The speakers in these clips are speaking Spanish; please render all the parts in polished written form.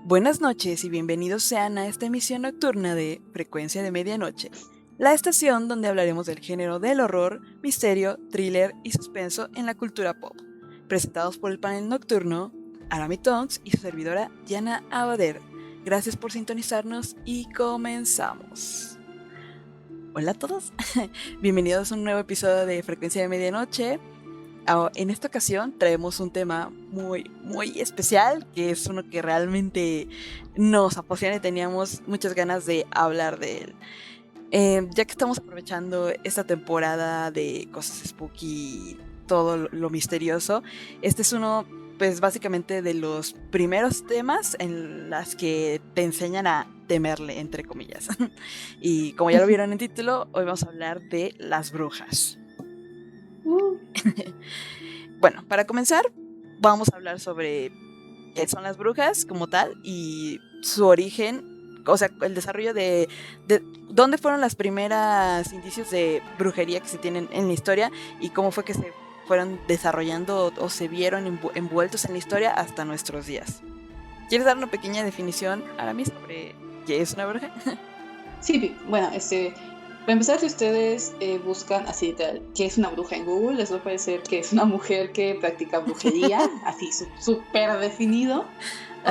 Buenas noches y bienvenidos sean a esta emisión nocturna de Frecuencia de Medianoche, la estación donde hablaremos del género del horror, misterio, thriller y suspenso en la cultura pop, presentados por el panel nocturno Arami Tonks y su servidora Diana Abader. Gracias por sintonizarnos y comenzamos. Hola a todos, bienvenidos a un nuevo episodio de Frecuencia de Medianoche. En esta ocasión traemos un tema muy especial, que es uno que realmente nos apasiona y teníamos muchas ganas de hablar de él. Ya que estamos aprovechando esta temporada de cosas spooky, todo lo misterioso, este es uno, pues básicamente de los primeros temas en las que te enseñan a temerle, entre comillas. Y como ya lo vieron en el título, hoy vamos a hablar de las brujas. Bueno, para comenzar, vamos a hablar sobre qué son las brujas como tal y su origen, o sea, el desarrollo de dónde fueron las primeras indicios de brujería que se tienen en la historia y cómo fue que se fueron desarrollando o se vieron envueltos en la historia hasta nuestros días. ¿Quieres dar una pequeña definición, Aramis, sobre qué es una bruja? Sí, bueno, para empezar, si ustedes buscan así tal, qué es una bruja en Google, les va a parecer que es una mujer que practica brujería, así súper definido,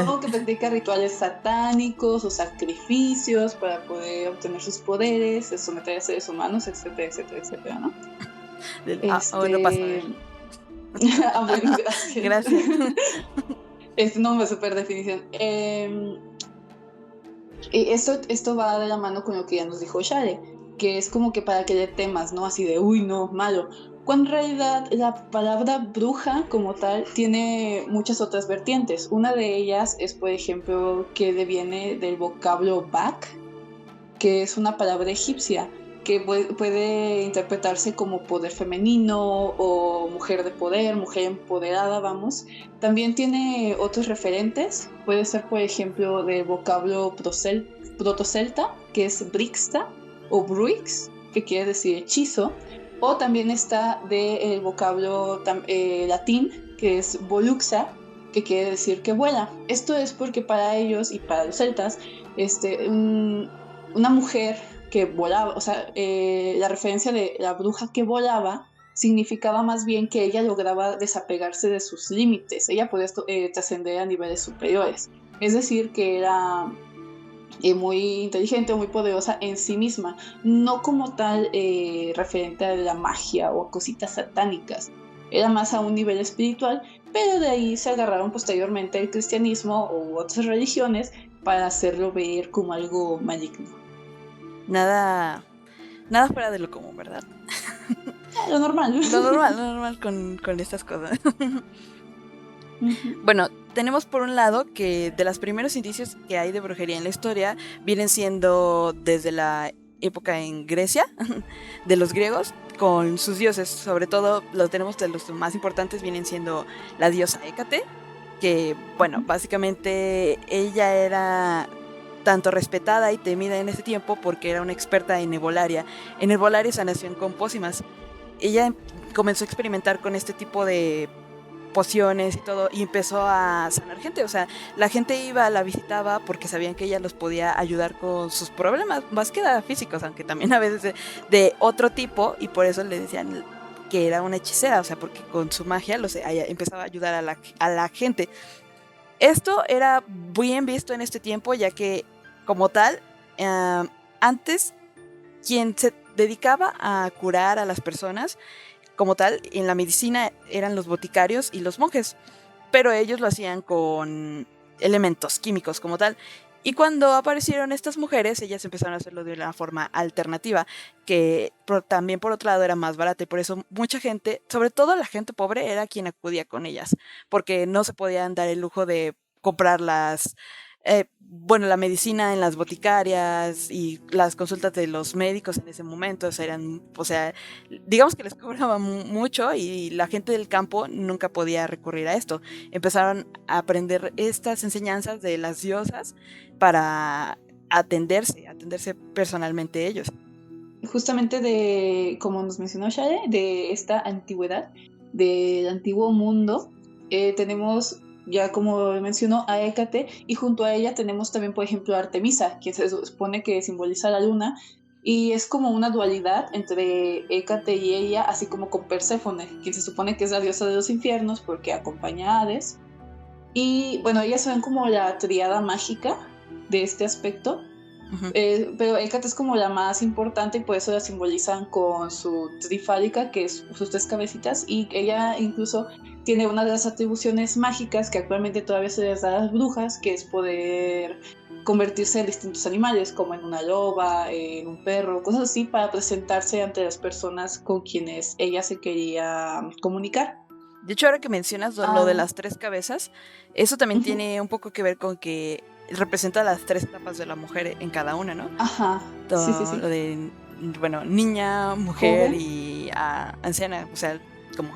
o que practica rituales satánicos o sacrificios para poder obtener sus poderes, someter a seres humanos, etcétera, etcétera, etcétera, ¿no? Bueno, pasa a ver. Bueno, gracias. Gracias. No, súper definición. Esto va de la mano con lo que ya nos dijo Shale, que es como que para que le temas, ¿no? Así de, uy, no, malo. Cuando en realidad la palabra bruja como tal tiene muchas otras vertientes. Una de ellas es, por ejemplo, que deviene del vocablo Bak, que es una palabra egipcia que puede interpretarse como poder femenino o mujer de poder, mujer empoderada, vamos. También tiene otros referentes, puede ser por ejemplo del vocablo protocelta, que es brixta o bruix, que quiere decir hechizo, o también está del vocablo latín, que es voluxa, que quiere decir que vuela. Esto es porque para ellos y para los celtas, una mujer que volaba, o sea, la referencia de la bruja que volaba significaba más bien que ella lograba desapegarse de sus límites, ella podía trascender a niveles superiores, es decir, que era muy inteligente, muy poderosa en sí misma, no como tal referente a la magia o a cositas satánicas, era más a un nivel espiritual, pero de ahí se agarraron posteriormente el cristianismo u otras religiones para hacerlo ver como algo maligno. Nada fuera de lo común, ¿verdad? Lo normal. Lo normal con estas cosas. Bueno, tenemos por un lado que de los primeros indicios que hay de brujería en la historia vienen siendo desde la época en Grecia, de los griegos, con sus dioses. Sobre todo lo tenemos de los más importantes, vienen siendo la diosa Hécate, que, bueno, básicamente ella era tanto respetada y temida en ese tiempo porque era una experta en herbolaria. En herbolaria, sanación con pócimas. Ella comenzó a experimentar con este tipo de pociones y todo, y empezó a sanar gente. O sea, la gente iba, la visitaba porque sabían que ella los podía ayudar con sus problemas, más que nada físicos, aunque también a veces de otro tipo, y por eso le decían que era una hechicera, o sea, porque con su magia empezaba a ayudar a la gente. Esto era bien visto en este tiempo, ya que como tal, antes quien se dedicaba a curar a las personas como tal en la medicina eran los boticarios y los monjes, pero ellos lo hacían con elementos químicos como tal. Y cuando aparecieron estas mujeres, ellas empezaron a hacerlo de una forma alternativa, que también por otro lado era más barata, y por eso mucha gente, sobre todo la gente pobre, era quien acudía con ellas, porque no se podían dar el lujo de comprarlas. Bueno, la medicina en las boticarias y las consultas de los médicos en ese momento eran, o sea, digamos que les cobraban mucho y la gente del campo nunca podía recurrir a esto. Empezaron a aprender estas enseñanzas de las diosas para atenderse personalmente ellos. justamente de, como nos mencionó Shade, de esta antigüedad, del antiguo mundo, tenemos, ya como mencionó, a Hécate, y junto a ella tenemos también, por ejemplo, a Artemisa, que se supone que simboliza la luna, y es como una dualidad entre Hécate y ella, así como con Perséfone, quien se supone que es la diosa de los infiernos porque acompaña a Hades. Y bueno, ellas son como la triada mágica de este aspecto, Ujú. pero Hécate es como la más importante y por eso la simbolizan con su trifálica, que es sus tres cabecitas, y ella incluso tiene una de las atribuciones mágicas que actualmente todavía se les da a las brujas, que es poder convertirse en distintos animales, como en una loba, en un perro, cosas así, para presentarse ante las personas con quienes ella se quería comunicar. De hecho, ahora que mencionas lo de Ah, las tres cabezas, eso también ujú, tiene un poco que ver con que representa las tres etapas de la mujer en cada una, ¿no? ajá, sí, sí, Todo sí. lo de, bueno, niña, mujer Joven, y anciana, o sea, como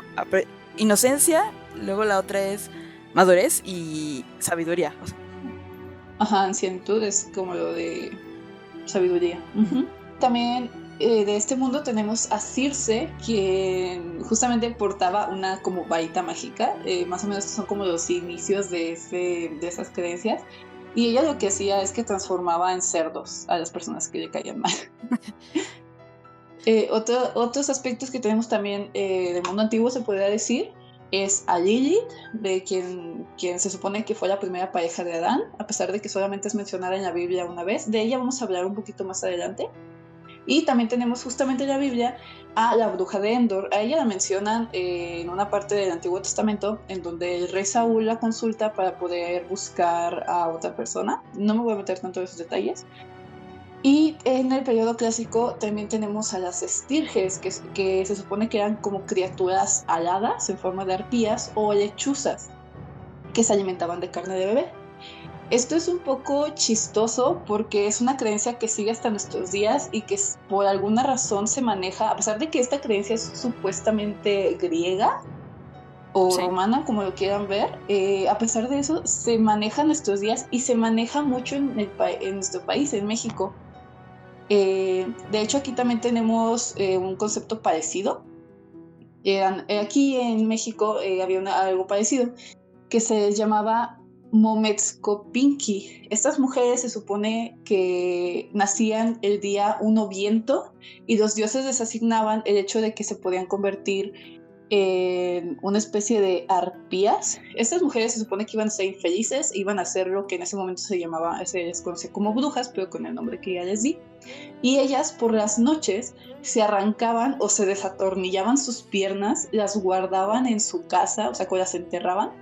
inocencia, luego la otra es madurez y sabiduría. O sea, ajá, ancianitud es como lo de sabiduría. ujú. Ujú. También de este mundo tenemos a Circe, quien justamente portaba una como varita mágica, más o menos son como los inicios de esas creencias, y ella lo que hacía es que transformaba en cerdos a las personas que le caían mal. Otros aspectos que tenemos también del mundo antiguo, se podría decir, es a Lilith, de quien se supone que fue la primera pareja de Adán, a pesar de que solamente es mencionada en la Biblia una vez. De ella vamos a hablar un poquito más adelante. Y también tenemos justamente en la Biblia a la bruja de Endor. A ella la mencionan en una parte del Antiguo Testamento en donde el rey Saúl la consulta para poder buscar a otra persona. No me voy a meter tanto en esos detalles. Y en el periodo clásico también tenemos a las estirges, que se supone que eran como criaturas aladas en forma de arpías o lechuzas que se alimentaban de carne de bebé. Esto es un poco chistoso porque es una creencia que sigue hasta nuestros días y que por alguna razón se maneja, a pesar de que esta creencia es supuestamente griega o Sí. romana, como lo quieran ver, a pesar de eso se maneja en nuestros días y se maneja mucho en nuestro país, en México. De hecho, aquí también tenemos un concepto parecido. Aquí en México había algo parecido que se llamaba Mometskopinki. Estas mujeres se supone que nacían el día uno viento y los dioses les asignaban el hecho de que se podían convertir en una especie de arpías. Estas mujeres se supone que iban a ser infelices, iban a hacer lo que en ese momento se les conocía como brujas, pero con el nombre que ya les di. Y ellas por las noches se arrancaban o se desatornillaban sus piernas, las guardaban en su casa, o sea, que las enterraban,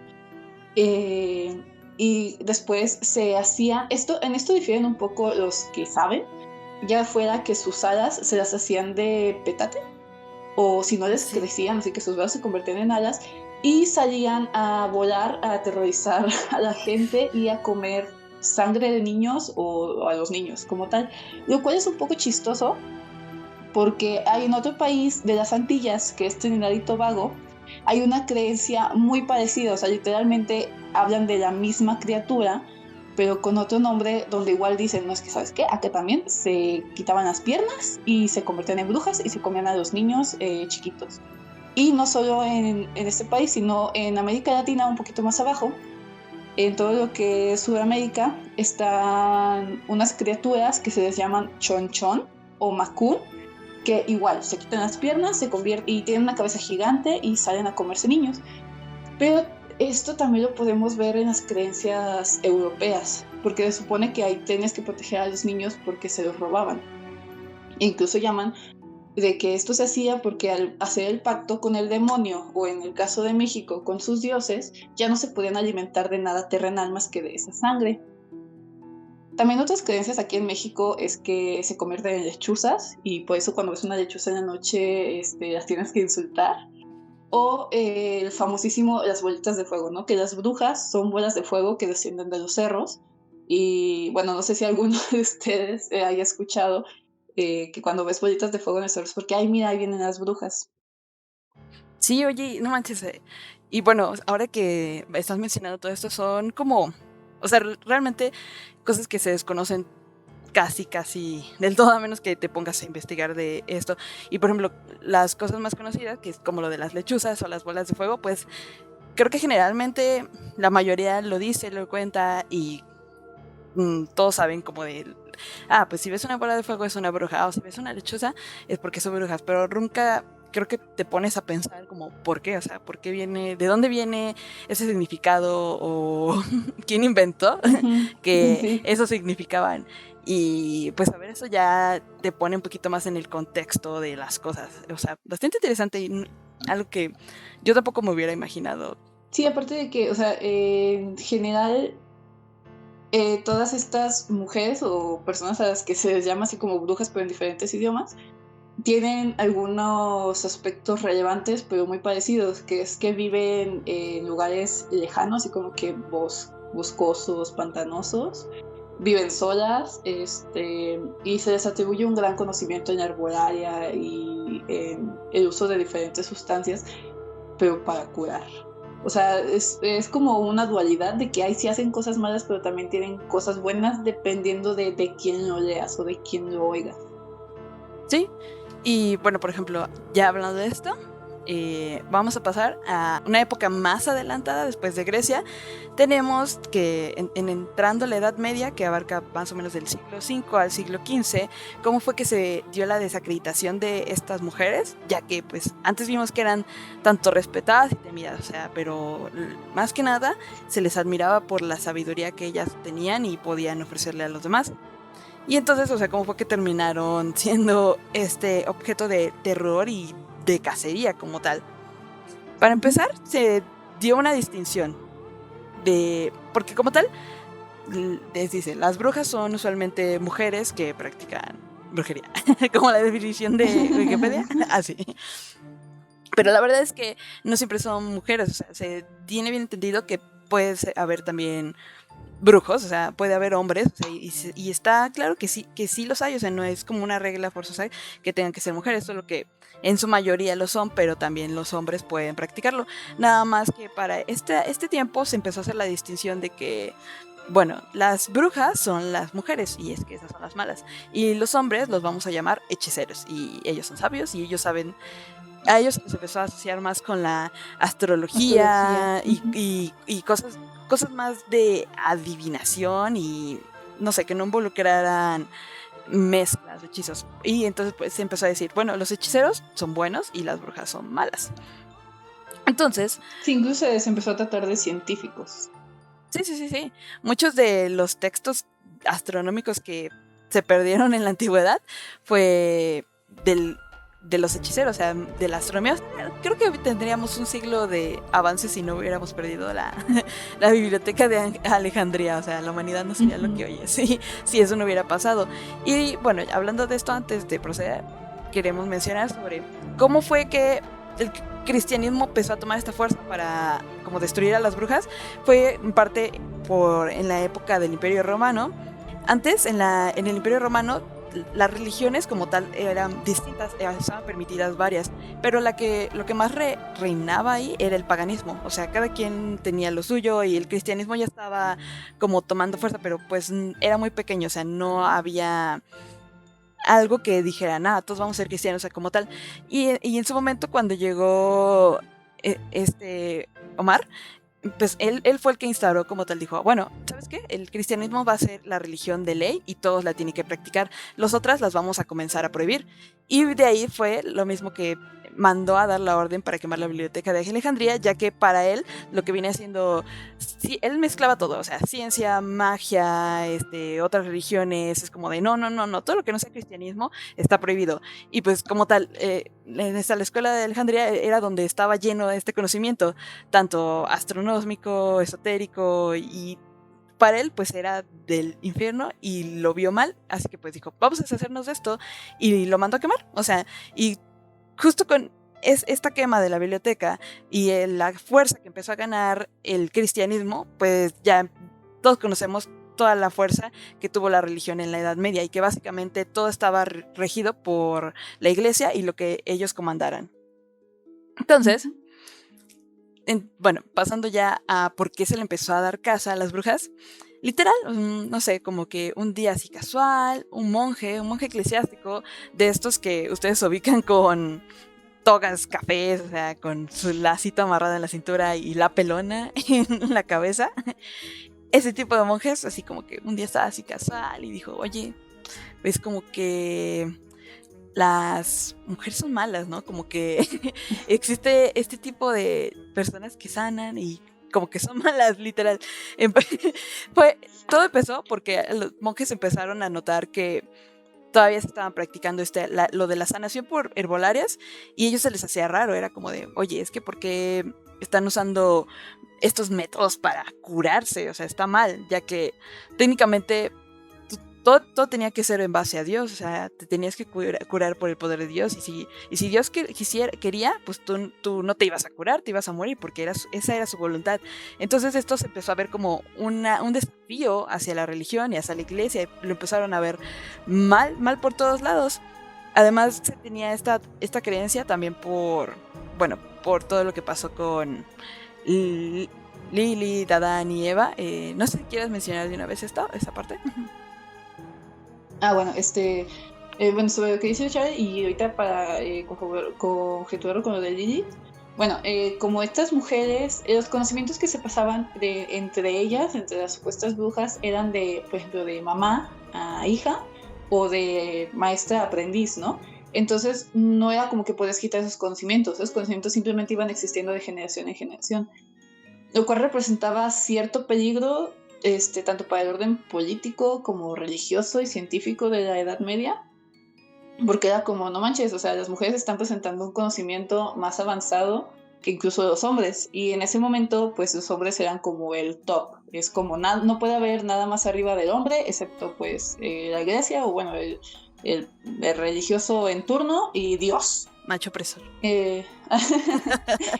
eh, y después se hacían, en esto difieren un poco los que saben, ya fuera que sus alas se las hacían de petate, o si no les Sí. crecían, así que sus brazos se convertían en alas, y salían a volar, a aterrorizar a la gente y a comer sangre de niños o a los niños como tal, lo cual es un poco chistoso porque hay en otro país de las Antillas, que es Trinidad y Tobago, hay una creencia muy parecida, o sea, literalmente hablan de la misma criatura, pero con otro nombre, donde igual dicen, no es que, ¿sabes qué? Acá también se quitaban las piernas y se convertían en brujas y se comían a los niños chiquitos. Y no solo en este país, sino en América Latina, un poquito más abajo, en todo lo que es Sudamérica, están unas criaturas que se les llaman chonchón o macún, que igual se quitan las piernas, se convierten y tienen una cabeza gigante y salen a comerse niños. Pero esto también lo podemos ver en las creencias europeas, porque se supone que ahí tienes que proteger a los niños porque se los robaban. E incluso llaman de que esto se hacía porque al hacer el pacto con el demonio, o en el caso de México con sus dioses, ya no se podían alimentar de nada terrenal más que de esa sangre. También otras creencias aquí en México es que se convierten en lechuzas y por eso cuando ves una lechuza en la noche las tienes que insultar. O el famosísimo las bolitas de fuego, ¿no? Que las brujas son bolas de fuego que descienden de los cerros. Y bueno, no sé si alguno de ustedes haya escuchado que cuando ves bolitas de fuego en los cerros, porque, ay, mira, ahí vienen las brujas. Sí, oye, no manches. Y bueno, ahora que estás mencionando todo esto, son como, o sea, realmente cosas que se desconocen casi del todo, a menos que te pongas a investigar de esto. Y por ejemplo, las cosas más conocidas, que es como lo de las lechuzas o las bolas de fuego, pues creo que generalmente la mayoría lo dice, lo cuenta y todos saben como de, pues si ves una bola de fuego es una bruja, o si ves una lechuza es porque son brujas, pero nunca creo que te pones a pensar como por qué, o sea, por qué viene, de dónde viene ese significado o quién inventó que Sí. eso significaban. Y pues a ver, eso ya te pone un poquito más en el contexto de las cosas, o sea, bastante interesante y algo que yo tampoco me hubiera imaginado. Sí, aparte de que, o sea, en general, todas estas mujeres o personas a las que se les llama así como brujas, pero en diferentes idiomas, tienen algunos aspectos relevantes, pero muy parecidos, que es que viven en lugares lejanos y como que boscosos, pantanosos, viven solas, y se les atribuye un gran conocimiento en arbolaria y en el uso de diferentes sustancias, pero para curar. O sea, es como una dualidad de que ahí sí hacen cosas malas, pero también tienen cosas buenas dependiendo de quién lo leas o de quién lo oigas. Sí, y bueno, por ejemplo, ya hablando de esto, vamos a pasar a una época más adelantada después de Grecia. Tenemos que en entrando la Edad Media, que abarca más o menos del siglo V al siglo XV, cómo fue que se dio la desacreditación de estas mujeres, ya que pues antes vimos que eran tanto respetadas y temidas, o sea, pero más que nada se les admiraba por la sabiduría que ellas tenían y podían ofrecerle a los demás. Y entonces, o sea, cómo fue que terminaron siendo este objeto de terror y de cacería como tal. Para empezar, se dio una distinción de, porque como tal, les dice, las brujas son usualmente mujeres que practican brujería, como la definición de Wikipedia, así. Pero la verdad es que no siempre son mujeres, o sea, se tiene bien entendido que puede haber también brujos, o sea, puede haber hombres, o sea, y está claro que sí los hay, o sea, no es como una regla forzosa que tengan que ser mujeres, solo que en su mayoría lo son, pero también los hombres pueden practicarlo. Nada más que para este tiempo se empezó a hacer la distinción de que, bueno, las brujas son las mujeres, y es que esas son las malas, y los hombres los vamos a llamar hechiceros, y ellos son sabios, y ellos saben, a ellos se empezó a asociar más con la astrología, y cosas más de adivinación y no sé, que no involucraran mezclas de hechizos. Y entonces pues se empezó a decir, bueno, los hechiceros son buenos y las brujas son malas. Entonces, Sí, incluso se empezó a tratar de científicos. sí. Muchos de los textos astronómicos que se perdieron en la antigüedad fue de los hechiceros, o sea, de la astronomía. Creo que tendríamos un siglo de avance si no hubiéramos perdido la biblioteca de Alejandría, o sea, la humanidad no sería lo que hoy es, si eso no hubiera pasado. Y bueno, hablando de esto, antes de proceder, queremos mencionar sobre cómo fue que el cristianismo empezó a tomar esta fuerza para como destruir a las brujas. Fue en parte en la época del Imperio Romano. Antes, en el Imperio Romano, las religiones como tal eran distintas, estaban permitidas varias, pero lo que más reinaba ahí era el paganismo, o sea, cada quien tenía lo suyo y el cristianismo ya estaba como tomando fuerza, pero pues era muy pequeño, o sea, no había algo que dijera, nada, todos vamos a ser cristianos, o sea, como tal. Y en su momento, cuando llegó Omar, pues él fue el que instauró como tal, dijo, bueno, ¿sabes qué? El cristianismo va a ser la religión de ley y todos la tienen que practicar. Las otras las vamos a comenzar a prohibir. Y de ahí fue lo mismo que mandó a dar la orden para quemar la biblioteca de Alejandría, ya que para él lo que viene haciendo, sí, él mezclaba todo, o sea, ciencia, magia, otras religiones, es como de no, todo lo que no sea cristianismo está prohibido. Y pues como tal, la escuela de Alejandría era donde estaba lleno de este conocimiento, tanto astronómico, esotérico, y para él pues era del infierno y lo vio mal, así que pues dijo, vamos a deshacernos de esto, y lo mandó a quemar, o sea, y justo con esta quema de la biblioteca y la fuerza que empezó a ganar el cristianismo, pues ya todos conocemos toda la fuerza que tuvo la religión en la Edad Media y que básicamente todo estaba regido por la iglesia y lo que ellos comandaran. Entonces, bueno, pasando ya a por qué se le empezó a dar caza a las brujas, literal, no sé, como que un día así casual, un monje eclesiástico, de estos que ustedes ubican con togas cafés, o sea, con su lacito amarrado en la cintura y la pelona en la cabeza. Ese tipo de monjes, así como que un día estaba así casual y dijo, oye, pues como que las mujeres son malas, ¿no? Como que existe este tipo de personas que sanan y como que son malas, literal. Fue, todo empezó porque los monjes empezaron a notar que todavía se estaban practicando lo de la sanación por herbolarias y a ellos se les hacía raro, era como de, oye, es que ¿por qué están usando estos métodos para curarse? O sea, está mal, ya que técnicamente todo tenía que ser en base a Dios, o sea, te tenías que curar por el poder de Dios, y si Dios quería, pues tú no te ibas a curar, te ibas a morir, porque esa era su voluntad. Entonces esto se empezó a ver como un desafío hacia la religión y hacia la iglesia, y lo empezaron a ver mal por todos lados. Además, se tenía esta creencia también por todo lo que pasó con Lilith, Adán y Eva. No sé si quieres mencionar de una vez esa parte. Bueno, bueno, sobre lo que dice Charlie, y ahorita para conjeturar con lo de Lilith, bueno, como estas mujeres, los conocimientos que se pasaban entre ellas, entre las supuestas brujas, eran de, por ejemplo, de mamá a hija o de maestra a aprendiz, ¿no? Entonces no era como que podías quitar esos conocimientos simplemente iban existiendo de generación en generación, lo cual representaba cierto peligro tanto para el orden político como religioso y científico de la Edad Media, porque era como, no manches, o sea, las mujeres están presentando un conocimiento más avanzado que incluso los hombres, y en ese momento, pues los hombres eran como el top, es como, no puede haber nada más arriba del hombre, excepto pues la iglesia, o bueno, el religioso en turno, y Dios. Macho opresor.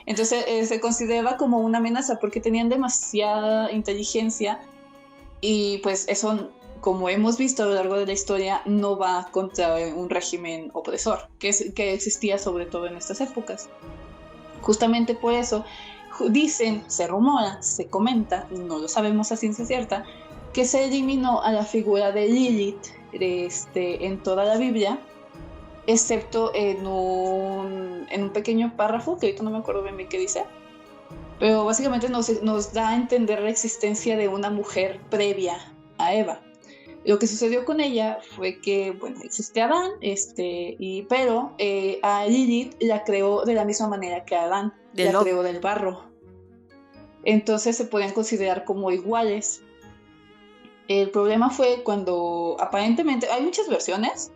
Entonces se consideraba como una amenaza porque tenían demasiada inteligencia y pues eso, como hemos visto a lo largo de la historia, no va contra un régimen opresor que existía sobre todo en estas épocas. Justamente por eso dicen, se rumora, se comenta, no lo sabemos a ciencia cierta, que se eliminó a la figura de Lilith en toda la Biblia, excepto en un pequeño párrafo, que ahorita no me acuerdo bien qué dice, pero básicamente nos da a entender la existencia de una mujer previa a Eva. Lo que sucedió con ella fue que, bueno, existe Adán, pero a Lilith la creó de la misma manera que a Adán, la creó del barro. Entonces se podían considerar como iguales. El problema fue cuando aparentemente, hay muchas versiones,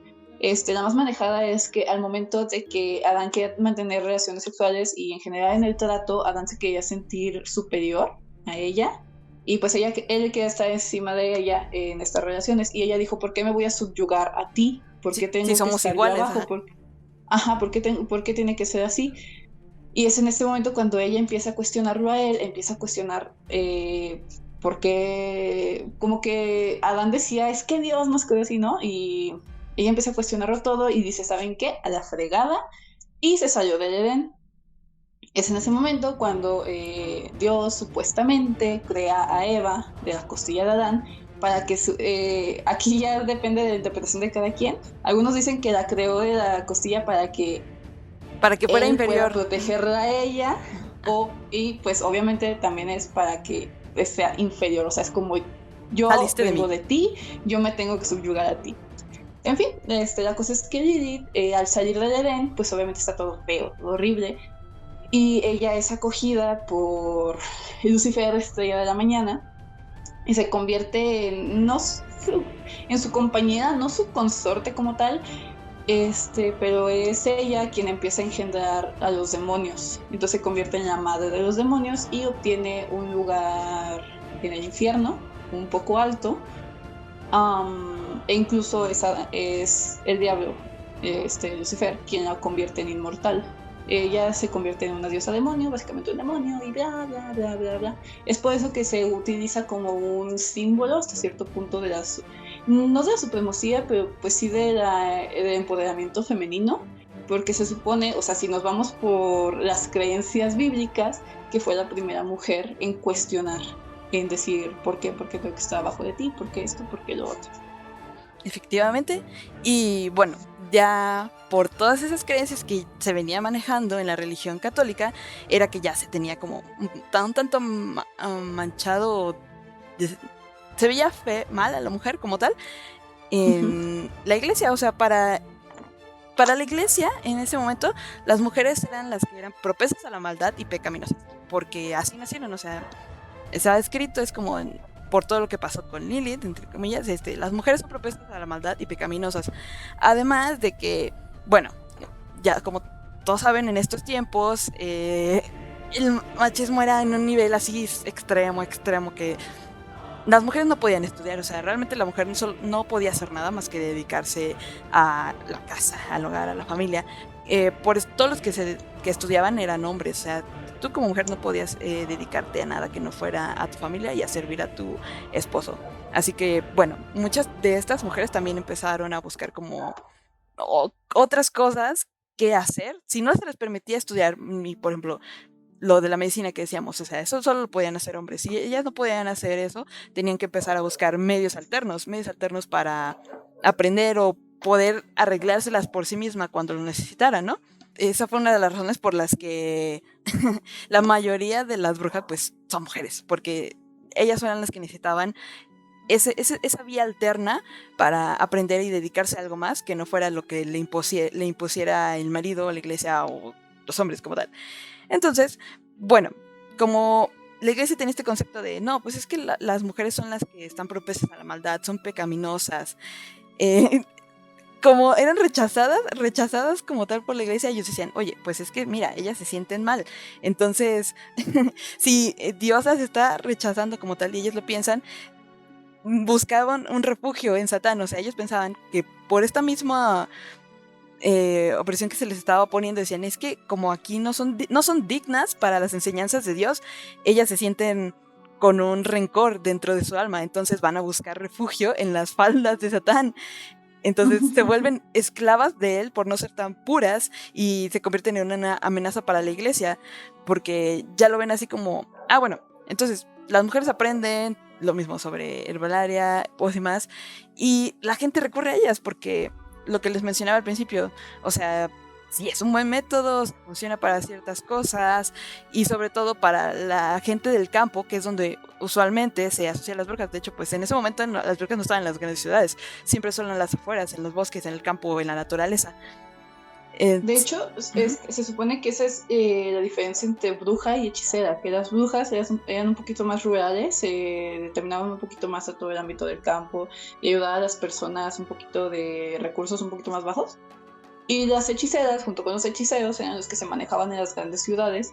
la más manejada es que al momento de que Adán quería mantener relaciones sexuales y en general en el trato, Adán se quería sentir superior a ella y pues él quería estar encima de ella en estas relaciones y ella dijo, ¿por qué me voy a subyugar a ti? ¿Por qué tengo que estar iguales, abajo? ¿Por qué tiene que ser así? Y es en este momento cuando ella empieza a cuestionarlo a él, empieza a cuestionar porque como que Adán decía, es que Dios nos creó así, ¿no? Y ella empieza a cuestionarlo todo y dice, ¿saben qué? A la fregada, y se salió del Edén. Es en ese momento cuando Dios supuestamente crea a Eva de la costilla de Adán para que aquí ya depende de la interpretación de cada quien. Algunos dicen que la creó de la costilla para que fuera inferior, pueda protegerla a ella, y pues obviamente también es para que sea inferior, o sea, es como yo vengo de ti, yo me tengo que subyugar a ti. En fin, la cosa es que Lilith, al salir del Edén, pues obviamente está todo feo, todo horrible, y ella es acogida por Lucifer, estrella de la mañana, y se convierte en su compañera, no su consorte como tal, pero es ella quien empieza a engendrar a los demonios. Entonces se convierte en la madre de los demonios y obtiene un lugar en el infierno, un poco alto, e incluso es el diablo, Lucifer, quien la convierte en inmortal. Ella se convierte en una diosa demonio, básicamente un demonio, y bla, bla, bla, bla, bla. Es por eso que se utiliza como un símbolo hasta cierto punto no de la supremacía, pero pues sí del empoderamiento femenino, porque se supone, o sea, si nos vamos por las creencias bíblicas, que fue la primera mujer en cuestionar en decir por qué creo que está abajo de ti, por qué esto, por qué lo otro. Efectivamente. Y bueno, ya por todas esas creencias que se venía manejando en la religión católica, era que ya se tenía como tanto manchado, se veía mal a la mujer como tal en la iglesia. O sea, para la iglesia en ese momento las mujeres eran las que eran propensas a la maldad y pecaminosas, porque así nacieron. O sea, está escrito, es como por todo lo que pasó con Lilith, entre comillas, las mujeres son propensas a la maldad y pecaminosas. Además de que, bueno, ya como todos saben, en estos tiempos el machismo era en un nivel así extremo, que las mujeres no podían estudiar. O sea, realmente la mujer no podía hacer nada más que dedicarse a la casa, al hogar, a la familia. Todos los que estudiaban eran hombres. O sea, tú como mujer no podías dedicarte a nada que no fuera a tu familia y a servir a tu esposo. Así que, bueno, muchas de estas mujeres también empezaron a buscar como otras cosas que hacer. Si no se les permitía estudiar, por ejemplo, lo de la medicina que decíamos, o sea, eso solo lo podían hacer hombres. Si ellas no podían hacer eso, tenían que empezar a buscar medios alternos para aprender o poder arreglárselas por sí misma cuando lo necesitaran, ¿no? Esa fue una de las razones por las que la mayoría de las brujas pues son mujeres, porque ellas eran las que necesitaban esa vía alterna para aprender y dedicarse a algo más que no fuera lo que le impusiera el marido, la iglesia o los hombres como tal. Entonces, bueno, como la iglesia tiene este concepto de, no, pues es que las mujeres son las que están propensas a la maldad, son pecaminosas, eh, como eran rechazadas como tal por la iglesia, ellos decían, oye, pues es que mira, ellas se sienten mal. Entonces, si Dios las está rechazando como tal y ellos lo piensan, buscaban un refugio en Satán. O sea, ellos pensaban que por esta misma opresión que se les estaba poniendo, decían, es que como aquí no son dignas para las enseñanzas de Dios, ellas se sienten con un rencor dentro de su alma, entonces van a buscar refugio en las faldas de Satán. Entonces se vuelven esclavas de él por no ser tan puras y se convierten en una amenaza para la iglesia, porque ya lo ven así como, bueno, entonces las mujeres aprenden lo mismo sobre herbolaria, y más, y la gente recurre a ellas porque lo que les mencionaba al principio, o sea, sí es un buen método, funciona para ciertas cosas y sobre todo para la gente del campo, que es donde usualmente se asocian las brujas. De hecho, pues en ese momento las brujas no estaban en las grandes ciudades, siempre son en las afueras, en los bosques, en el campo, en la naturaleza. De hecho, se supone que esa es la diferencia entre bruja y hechicera, que las brujas eran un poquito más rurales, se determinaban un poquito más a todo el ámbito del campo y ayudaban a las personas un poquito de recursos un poquito más bajos. Y las hechiceras, junto con los hechiceros, eran los que se manejaban en las grandes ciudades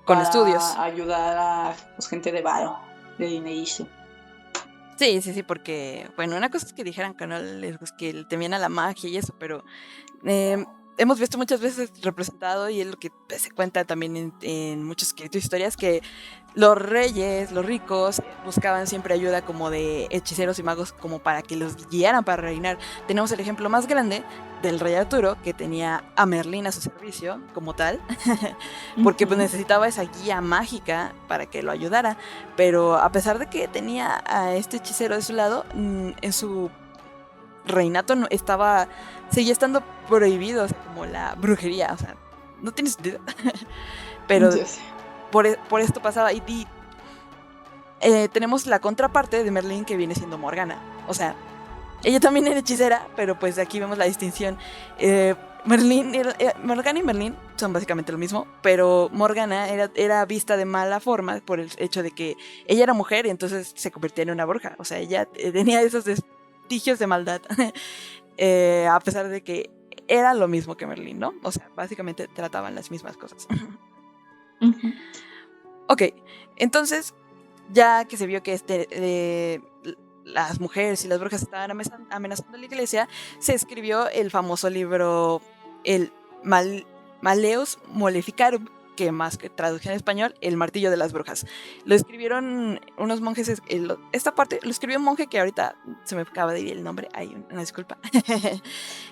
con para estudios. ayudar a gente de varo, de dinerillo. Sí, porque, bueno, una cosa es que dijeran que no que temían a la magia y eso, pero hemos visto muchas veces representado, y es lo que se cuenta también en muchos escritos y historias, que los reyes, los ricos, buscaban siempre ayuda como de hechiceros y magos como para que los guiaran para reinar. Tenemos el ejemplo más grande del rey Arturo, que tenía a Merlín a su servicio como tal, porque pues necesitaba esa guía mágica para que lo ayudara, pero a pesar de que tenía a este hechicero de su lado, en su reinato seguía estando prohibido, o sea, como la brujería, o sea, no tiene sentido. Pero por esto pasaba. Y tenemos la contraparte de Merlín, que viene siendo Morgana. O sea, ella también era hechicera, pero pues aquí vemos la distinción. Morgana y Merlín son básicamente lo mismo, pero Morgana era vista de mala forma por el hecho de que ella era mujer y entonces se convertía en una bruja. O sea, ella tenía esos vestigios de maldad, a pesar de que era lo mismo que Merlín, ¿no? O sea, básicamente trataban las mismas cosas. Ok, entonces, ya que se vio que las mujeres y las brujas estaban amenazando a la iglesia, se escribió el famoso libro, el Maleus Maleficarum, que más que traducción en español, el martillo de las brujas. Lo escribieron unos monjes, esta parte lo escribió un monje que ahorita se me acaba de ir el nombre, hay una disculpa,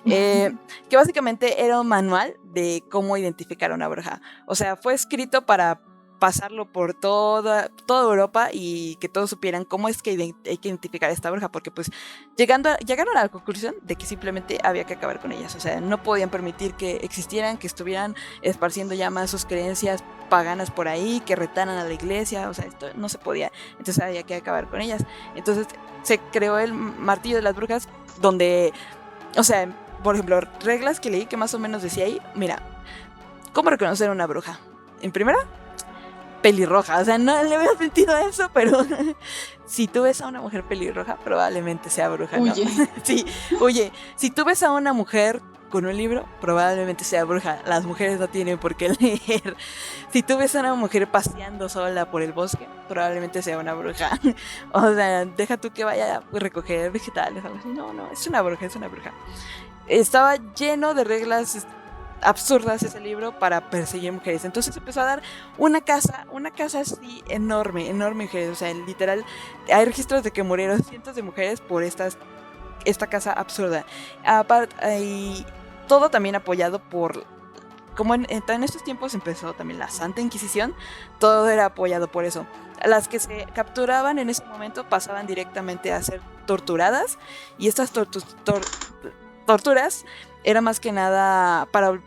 que básicamente era un manual de cómo identificar a una bruja. O sea, fue escrito para pasarlo por toda Europa y que todos supieran cómo es que hay que identificar a esta bruja, porque pues llegaron a la conclusión de que simplemente había que acabar con ellas, o sea, no podían permitir que existieran, que estuvieran esparciendo ya más sus creencias paganas por ahí, que retaran a la iglesia, o sea, esto no se podía, entonces había que acabar con ellas. Entonces se creó el martillo de las brujas, donde, o sea, por ejemplo, reglas que leí que más o menos decía ahí, mira, ¿cómo reconocer a una bruja? En primera, pelirroja, o sea, no le veo sentido a eso, pero si tú ves a una mujer pelirroja, probablemente sea bruja, ¿no? Huye. Sí, oye, si tú ves a una mujer con un libro, probablemente sea bruja. Las mujeres no tienen por qué leer. Si tú ves a una mujer paseando sola por el bosque, probablemente sea una bruja. O sea, deja tú que vaya a recoger vegetales, algo así. No, no, es una bruja, es una bruja. Estaba lleno de reglas absurdas ese libro para perseguir mujeres. Entonces empezó a dar una casa así enorme, enorme mujeres. O sea, literal, hay registros de que murieron cientos de mujeres por esta casa absurda. Aparte, y todo también apoyado por, como en estos tiempos empezó también la Santa Inquisición, todo era apoyado por eso. Las que se capturaban en ese momento pasaban directamente a ser torturadas, y estas torturas era más que nada para...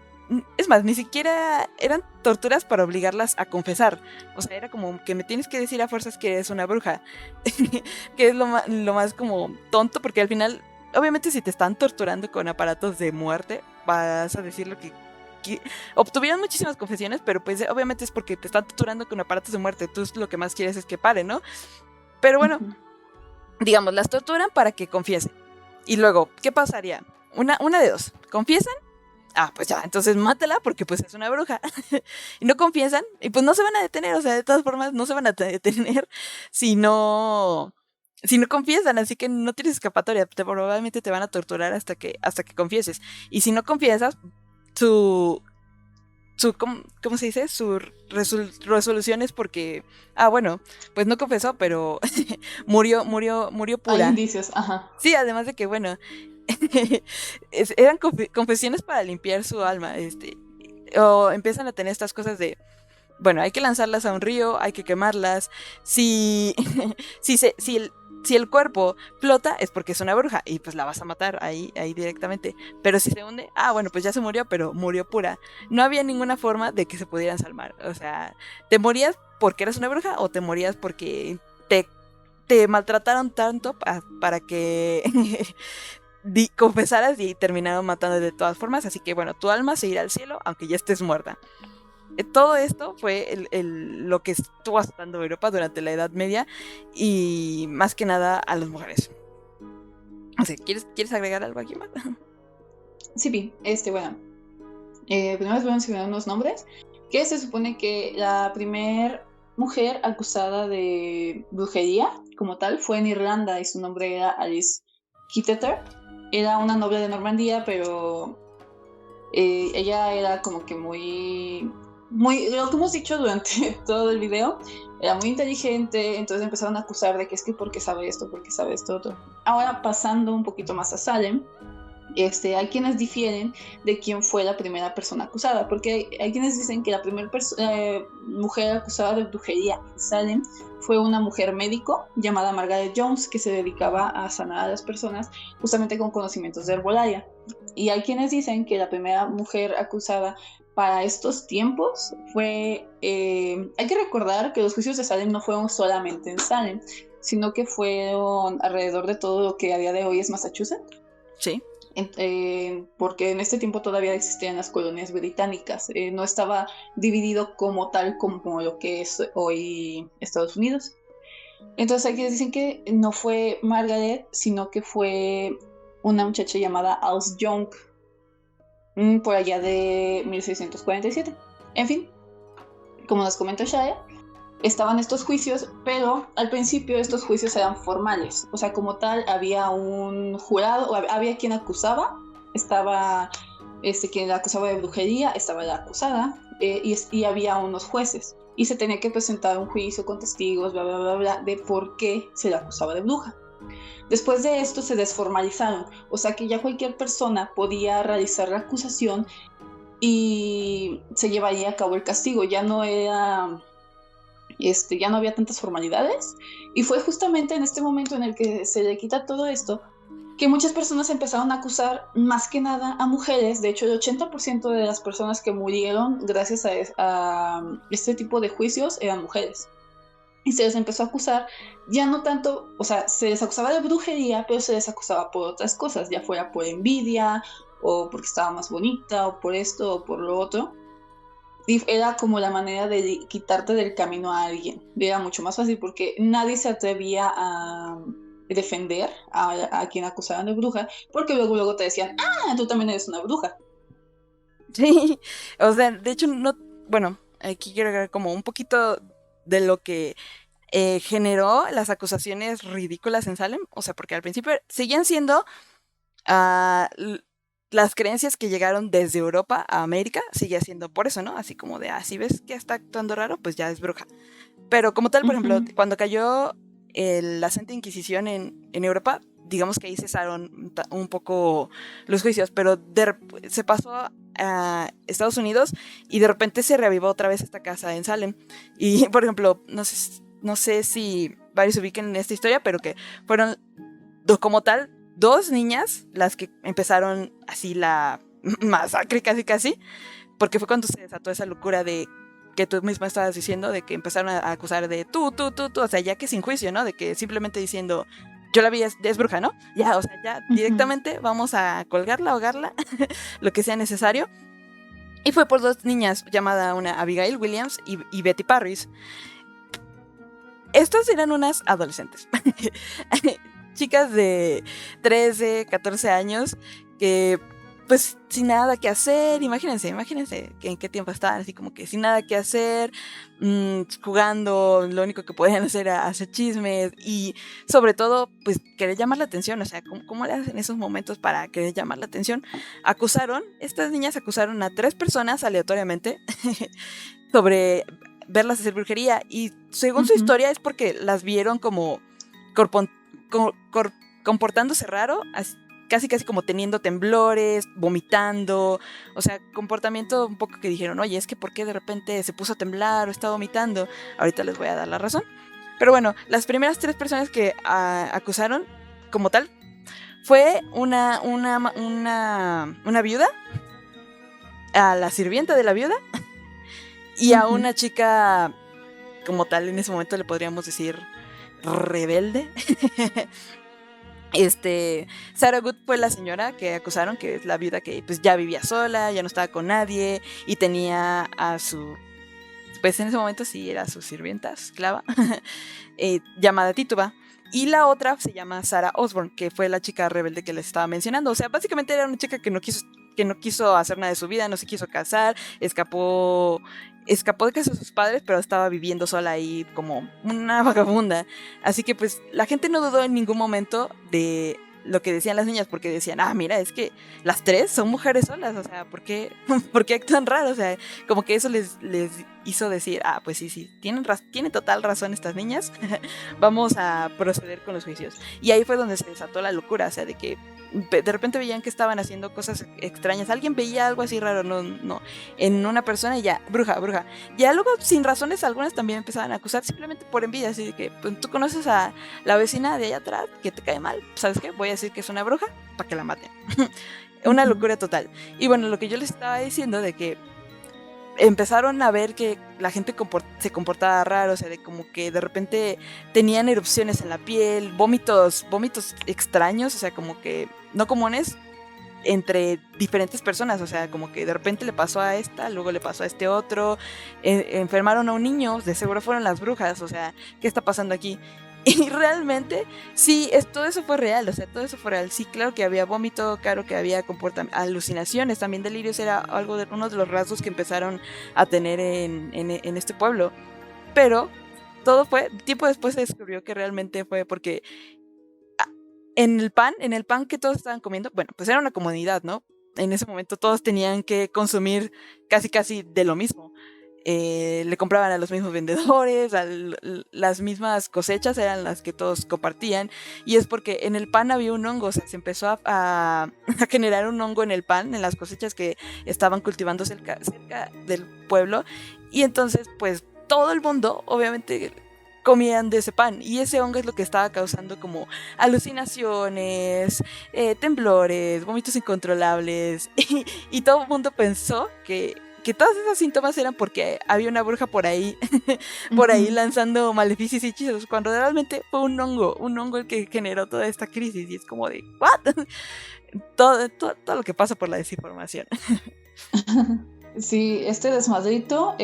Es más, ni siquiera eran torturas para obligarlas a confesar. O sea, era como que me tienes que decir a fuerzas que eres una bruja. Que es lo más como tonto, porque al final, obviamente si te están torturando con aparatos de muerte, vas a decir lo que... Obtuvieron muchísimas confesiones, pero pues obviamente es porque te están torturando con aparatos de muerte. Tú lo que más quieres es que pare, ¿no? Pero bueno, digamos, las torturan para que confiesen. Y luego, ¿qué pasaría? Una de dos. ¿Confiesan? Ah, pues ya, entonces mátala porque pues es una bruja. Y no confiesan y pues no se van a detener, o sea, de todas formas no se van a detener si no confiesan, así que no tienes escapatoria, probablemente te van a torturar hasta que confieses. Y si no confiesas, su ¿cómo se dice? Su resolución es porque, bueno, pues no confesó, pero murió Hay pura. indicios, ajá. Sí, además de que, bueno, eran confesiones para limpiar su alma, o empiezan a tener estas cosas de, bueno, hay que lanzarlas a un río, hay que quemarlas, si si el cuerpo flota es porque es una bruja y pues la vas a matar ahí directamente, pero si se hunde, bueno, pues ya se murió, pero murió pura. No había ninguna forma de que se pudieran salvar, o sea, te morías porque eras una bruja o te morías porque te maltrataron tanto para que confesaras y terminaron matando de todas formas, así que bueno, tu alma se irá al cielo aunque ya estés muerta. Todo esto fue lo que estuvo azotando Europa durante la Edad Media y más que nada a las mujeres. O sea, ¿quieres agregar algo aquí más? Sí, bueno, primero les voy a mencionar unos nombres, que se supone que la primer mujer acusada de brujería como tal fue en Irlanda y su nombre era Alice Kitteter. Era una noble de Normandía, pero ella era como que muy, lo que hemos dicho durante todo el video, era muy inteligente, entonces empezaron a acusar de que es que porque sabe esto, porque sabe esto otro. Ahora pasando un poquito más a Salem, hay quienes difieren de quién fue la primera persona acusada, porque hay quienes dicen que la primera mujer acusada de brujería en Salem fue una mujer médico llamada Margaret Jones, que se dedicaba a sanar a las personas justamente con conocimientos de herbolaria. Y hay quienes dicen que la primera mujer acusada para estos tiempos fue... hay que recordar que los juicios de Salem no fueron solamente en Salem, sino que fueron alrededor de todo lo que a día de hoy es Massachusetts. Sí. Porque en este tiempo todavía existían las colonias británicas, no estaba dividido como tal como lo que es hoy Estados Unidos. Entonces hay quienes dicen que no fue Margaret, sino que fue una muchacha llamada Alice Young, por allá de 1647. En fin, como nos comentó Shaya, estaban estos juicios, pero al principio estos juicios eran formales, o sea, como tal había un jurado, había quien acusaba, estaba quien la acusaba de brujería, estaba la acusada, y había unos jueces, y se tenía que presentar un juicio con testigos, bla, bla, bla, bla, de por qué se la acusaba de bruja. Después de esto se desformalizaron, o sea que ya cualquier persona podía realizar la acusación y se llevaría a cabo el castigo, ya no era ya no había tantas formalidades, y fue justamente en este momento en el que se le quita todo esto, que muchas personas empezaron a acusar más que nada a mujeres. De hecho, el 80% de las personas que murieron gracias a este tipo de juicios eran mujeres. Y se les empezó a acusar, ya no tanto, o sea, se les acusaba de brujería, pero se les acusaba por otras cosas, ya fuera por envidia, o porque estaba más bonita, o por esto, o por lo otro. Y era como la manera de quitarte del camino a alguien. Era mucho más fácil porque nadie se atrevía a defender a quien acusaban de bruja, porque luego te decían, ah, tú también eres una bruja. Sí, o sea, de hecho, no, bueno, aquí quiero agregar como un poquito de lo que generó las acusaciones ridículas en Salem, o sea, porque al principio seguían siendo las creencias que llegaron desde Europa a América, sigue siendo por eso, ¿no? Así como de, si ves que está actuando raro, pues ya es bruja. Pero como tal, por ejemplo, cuando cayó la Santa Inquisición en Europa, digamos que ahí cesaron un poco los juicios, pero se pasó a Estados Unidos y de repente se reavivó otra vez esta casa en Salem. Y, por ejemplo, no sé si varios se ubiquen en esta historia, pero que fueron como tal 2 niñas las que empezaron así la masacre casi, porque fue cuando se desató esa locura de que tú misma estabas diciendo, de que empezaron a acusar de tú, o sea, ya que sin juicio, ¿no? De que simplemente diciendo, yo la vi, es bruja, ¿no? Ya, o sea, ya directamente vamos a colgarla, ahogarla, lo que sea necesario. Y fue por 2 niñas, llamada una Abigail Williams y Betty Parris. Estas eran unas adolescentes. Chicas de 13, 14 años que pues sin nada que hacer, imagínense que en qué tiempo estaban, así como que sin nada que hacer, jugando, lo único que podían hacer era hacer chismes y sobre todo pues querer llamar la atención, o sea, ¿cómo le hacen esos momentos para querer llamar la atención? Estas niñas acusaron a 3 personas aleatoriamente sobre verlas hacer brujería y según su historia es porque las vieron como comportándose raro, casi como teniendo temblores, vomitando, o sea, comportamiento un poco que dijeron, oye, es que ¿por qué de repente se puso a temblar o está vomitando? Ahorita les voy a dar la razón. Pero bueno, las primeras 3 personas que acusaron como tal fue una viuda, a la sirvienta de la viuda y a una chica como tal, en ese momento le podríamos decir rebelde. Sarah Good fue la señora que acusaron, que es la viuda que pues ya vivía sola, ya no estaba con nadie y tenía a su, pues en ese momento sí era su sirvienta, su esclava, llamada Tituba. Y la otra se llama Sarah Osborne, que fue la chica rebelde que les estaba mencionando. O sea, básicamente era una chica que no quiso hacer nada de su vida, no se quiso casar, escapó de casa de sus padres, pero estaba viviendo sola ahí como una vagabunda. Así que pues la gente no dudó en ningún momento de lo que decían las niñas, porque decían, mira, es que las 3 son mujeres solas, o sea, ¿por qué actúan raro? O sea, como que eso les hizo decir, pues sí, tienen total razón estas niñas, vamos a proceder con los juicios. Y ahí fue donde se desató la locura, o sea, de que de repente veían que estaban haciendo cosas extrañas, alguien veía algo así raro, no, en una persona y ya, bruja. Ya luego, sin razones algunas, también empezaban a acusar simplemente por envidia, así de que pues, tú conoces a la vecina de allá atrás que te cae mal, ¿sabes qué? Voy a decir que es una bruja para que la maten. Una locura total. Y bueno, lo que yo les estaba diciendo de que empezaron a ver que la gente se comportaba raro, o sea, de como que de repente tenían erupciones en la piel, vómitos extraños, o sea, como que no comunes entre diferentes personas, o sea, como que de repente le pasó a esta, luego le pasó a este otro, enfermaron a un niño, de seguro fueron las brujas, o sea, ¿qué está pasando aquí? Y realmente, sí, todo eso fue real, o sea, todo eso fue real. Sí, claro que había vómito, claro que había alucinaciones, también delirios era uno de los rasgos que empezaron a tener en este pueblo. Pero todo tiempo después se descubrió que realmente fue porque en el pan que todos estaban comiendo, bueno, pues era una comunidad, ¿no? En ese momento todos tenían que consumir casi de lo mismo. Le compraban a los mismos vendedores, las mismas cosechas eran las que todos compartían, y es porque en el pan había un hongo, o sea, se empezó a generar un hongo en el pan, en las cosechas que estaban cultivando cerca del pueblo, y entonces pues todo el mundo, obviamente, comían de ese pan. Y ese hongo es lo que estaba causando como alucinaciones, temblores, vómitos incontrolables. Y todo el mundo pensó que todos esos síntomas eran porque había una bruja por ahí, por ahí Ujú. lanzando maleficios y hechizos, cuando realmente fue un hongo el que generó toda esta crisis. Y es como de, ¿what? Todo lo que pasa por la desinformación. Sí, este desmadrito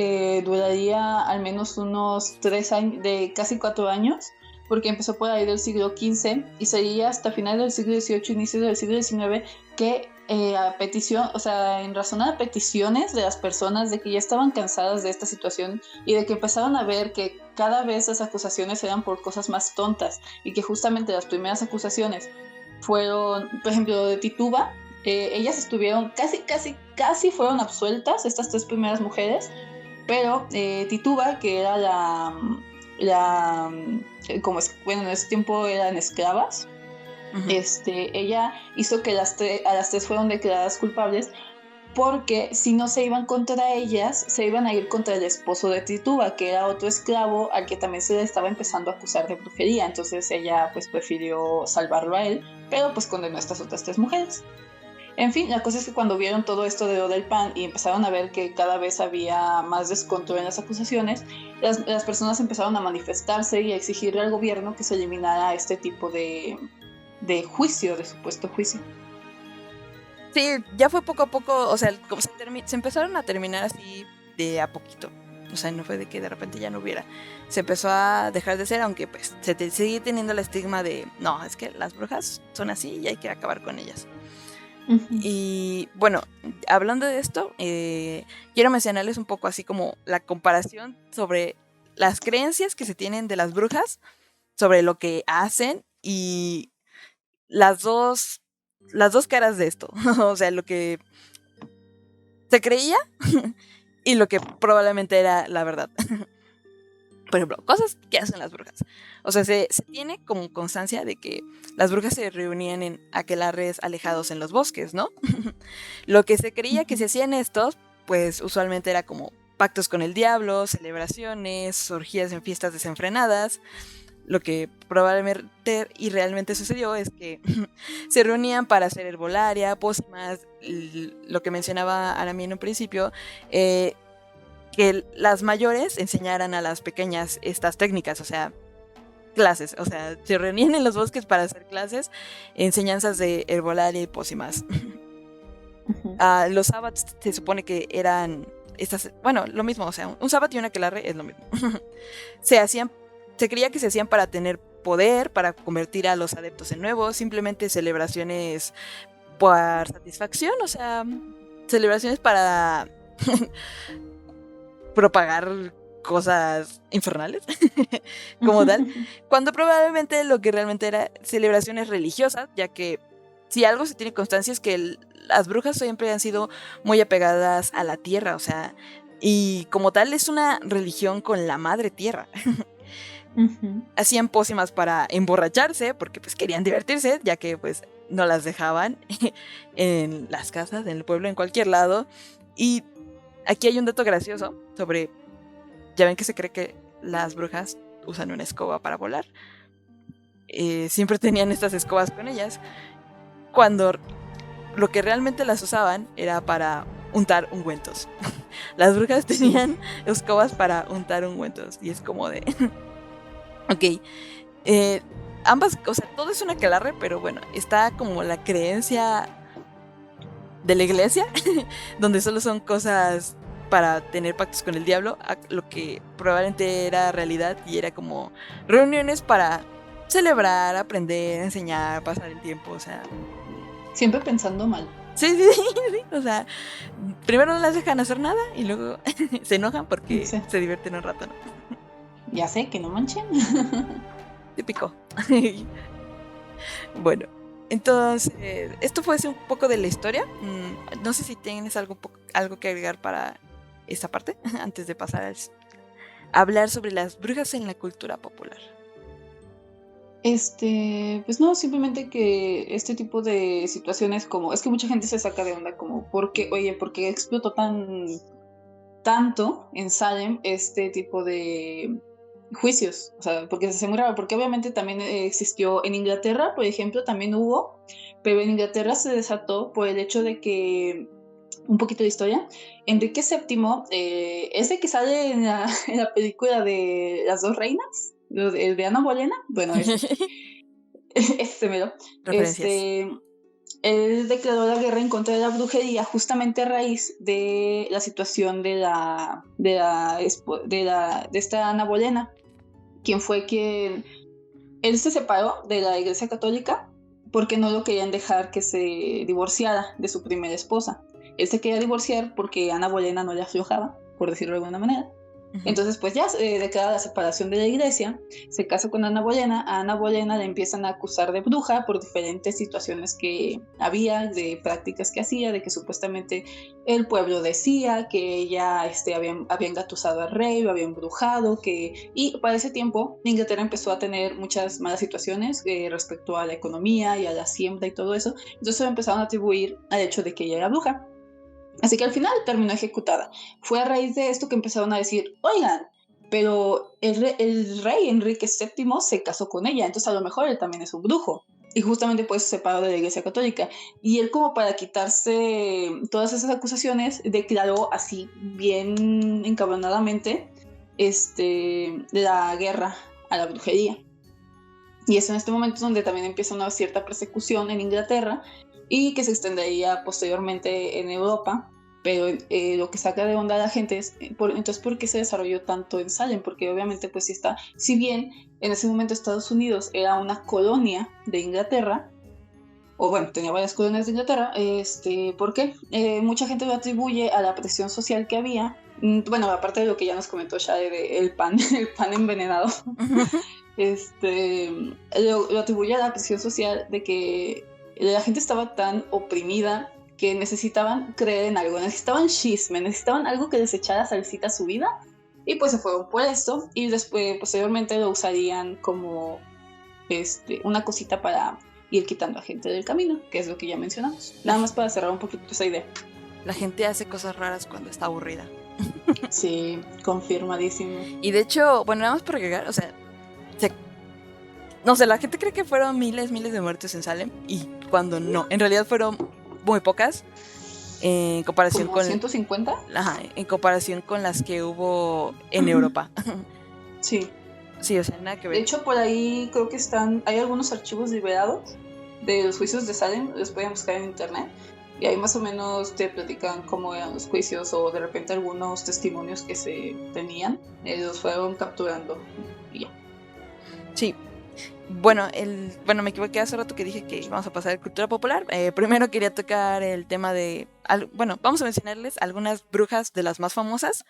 duraría al menos unos 3 años, de casi 4 años, porque empezó por ahí del siglo XV y sería hasta final del siglo XVIII, inicio del siglo XIX, que a petición, o sea, en razón a peticiones de las personas de que ya estaban cansadas de esta situación y de que empezaron a ver que cada vez las acusaciones eran por cosas más tontas y que justamente las primeras acusaciones fueron, por ejemplo, de Tituba. Ellas estuvieron casi fueron absueltas, estas 3 primeras mujeres, pero Tituba, que era como bueno, en ese tiempo eran esclavas, Ujú. ella hizo que a las 3 fueron declaradas culpables porque si no se iban contra ellas, se iban a ir contra el esposo de Tituba, que era otro esclavo al que también se le estaba empezando a acusar de brujería. Entonces ella pues prefirió salvarlo a él, pero pues condenó a estas otras 3 mujeres. En fin, la cosa es que cuando vieron todo esto de lo del PAN y empezaron a ver que cada vez había más descontrol en las acusaciones, las personas empezaron a manifestarse y a exigirle al gobierno que se eliminara este tipo de juicio, de supuesto juicio. Sí, ya fue poco a poco, o sea, como se empezaron a terminar así de a poquito. O sea, no fue de que de repente ya no hubiera. Se empezó a dejar de ser, aunque pues sigue teniendo el estigma de, no, es que las brujas son así y hay que acabar con ellas. Ujú. Y bueno, hablando de esto, quiero mencionarles un poco así como la comparación sobre las creencias que se tienen de las brujas, sobre lo que hacen y las dos, las dos caras de esto. O sea, lo que se creía y lo que probablemente era la verdad. Por ejemplo, cosas que hacen las brujas. O sea, se tiene como constancia de que las brujas se reunían en aquelarres alejados en los bosques, ¿no? Lo que se creía que Ujú. se hacían estos, pues usualmente era como pactos con el diablo, celebraciones, orgías en fiestas desenfrenadas. Lo que probablemente y realmente sucedió es que se reunían para hacer herbolaria, pócimas, lo que mencionaba Arami en un principio, que las mayores enseñaran a las pequeñas estas técnicas, o sea, clases, o sea, se reunían en los bosques para hacer clases, enseñanzas de herbolaria y pócimas. Ujú. Los sabbats se supone que eran estas, bueno, lo mismo, o sea, un sabbat y una aquelarre es lo mismo. se hacían, se creía que se hacían para tener poder, para convertir a los adeptos en nuevos, simplemente celebraciones por satisfacción, o sea, celebraciones para propagar cosas infernales como tal, cuando probablemente lo que realmente era celebraciones religiosas, ya que si algo se tiene constancia es que las brujas siempre han sido muy apegadas a la tierra, o sea, y como tal es una religión con la madre tierra. Ujú. Hacían pócimas para emborracharse porque pues querían divertirse, ya que pues no las dejaban en las casas, en el pueblo, en cualquier lado. Y aquí hay un dato gracioso sobre, ya ven que se cree que las brujas usan una escoba para volar. Siempre tenían estas escobas con ellas, cuando lo que realmente las usaban era para untar ungüentos. Las brujas Sí. tenían escobas para untar ungüentos y es como de, ok, eh, ambas, o sea, todo es una aquelarre, pero bueno, está como la creencia de la iglesia, donde solo son cosas para tener pactos con el diablo, a lo que probablemente era realidad y era como reuniones para celebrar, aprender, enseñar, pasar el tiempo, o sea, Siempre pensando mal. sí, sí, sí, sí, o sea, primero no las dejan hacer nada y luego se enojan porque Sí. se divierten un rato, ¿no? Ya sé, que no manchen. Típico. Bueno, entonces, esto fue así un poco de la historia. No sé si tienes algo que agregar para esta parte, antes de pasar a hablar sobre las brujas en la cultura popular. Pues no, simplemente que este tipo de situaciones como, es que mucha gente se saca de onda como, ¿por qué, oye, por qué explotó tanto en Salem este tipo de juicios, o sea, porque se hace muy raro, porque obviamente también existió en Inglaterra, por ejemplo, también hubo, pero en Inglaterra se desató por el hecho de que, un poquito de historia, Enrique VII, ese que sale en la, en la película de Las dos reinas, el de Ana Bolena, bueno, ese mero, Referencias. él declaró la guerra en contra de la brujería justamente a raíz de la situación de esta Ana Bolena, quien fue quien él se separó de la Iglesia Católica porque no lo querían dejar que se divorciara de su primera esposa. Él se quería divorciar porque Ana Bolena no le aflojaba, por decirlo de alguna manera. Entonces, pues ya declara la separación de la iglesia, se casa con Ana Bolena, a Ana Bolena la empiezan a acusar de bruja por diferentes situaciones que había, de prácticas que hacía, de que supuestamente el pueblo decía que ella había engatusado al rey, lo había embrujado, y para ese tiempo Inglaterra empezó a tener muchas malas situaciones respecto a la economía y a la siembra y todo eso, entonces lo empezaron a atribuir al hecho de que ella era bruja. Así que al final terminó ejecutada. Fue a raíz de esto que empezaron a decir, oigan, pero el rey Enrique VII se casó con ella, entonces a lo mejor él también es un brujo. Y justamente pues se separó de la Iglesia Católica. Y él, como para quitarse todas esas acusaciones, declaró así bien encabronadamente la guerra a la brujería. Y es en este momento donde también empieza una cierta persecución en Inglaterra y que se extendería posteriormente en Europa. Pero lo que saca de onda a la gente es, entonces, ¿por qué se desarrolló tanto en Salem? Porque obviamente, pues sí está, si bien en ese momento Estados Unidos era una colonia de Inglaterra, o bueno, tenía varias colonias de Inglaterra, ¿por qué? Mucha gente lo atribuye a la presión social que había. Bueno, aparte de lo que ya nos comentó Shade de el pan envenenado. Lo atribuye a la presión social de que la gente estaba tan oprimida que necesitaban creer en algo, necesitaban chisme, necesitaban algo que les echara salsita a su vida, y pues se fueron por esto, y después posteriormente lo usarían como una cosita para ir quitando a gente del camino, que es lo que ya mencionamos. Nada más para cerrar un poquito esa idea. La gente hace cosas raras cuando está aburrida. Sí, confirmadísimo. Y de hecho, bueno, nada más para agregar, o sea, no sé, la gente cree que fueron miles de muertes en Salem, y cuando no, en realidad fueron muy pocas en comparación ¿Como 150? Ajá, en comparación con las que hubo en Europa. Sí. Sí, o sea, nada que ver. De hecho, por ahí creo que hay algunos archivos liberados de los juicios de Salem, los pueden buscar en internet, y ahí más o menos te platican cómo eran los juicios, o de repente algunos testimonios que se tenían, los fueron capturando y ya. Sí. Bueno, me equivoqué hace rato que dije que íbamos a pasar a cultura popular. Primero quería tocar el tema de... vamos a mencionarles algunas brujas de las más famosas,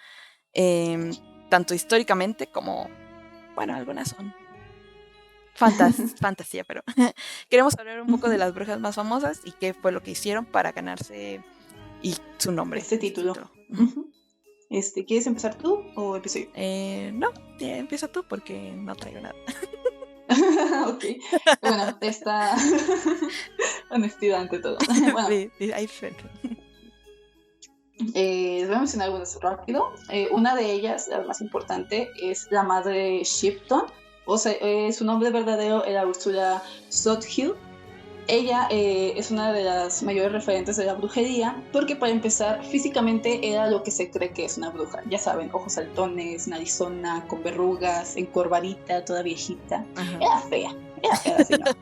tanto históricamente como... Bueno, algunas son fantasía, pero queremos hablar un poco de las brujas más famosas y qué fue lo que hicieron para ganarse y su nombre. Este título. ¿Quieres empezar tú o empiezo yo? No, empieza tú porque no traigo nada. Ok. Bueno, esta honestidad ante todo. Bueno, les voy a mencionar algunas rápido. Una de ellas, la más importante, es la madre Shipton. O sea, su nombre verdadero era Ursula Southill. Ella es una de las mayores referentes de la brujería, porque para empezar, físicamente era lo que se cree que es una bruja. Ya saben, ojos saltones, narizona, con verrugas, encorvadita, toda viejita. Ajá. Era fea la señora.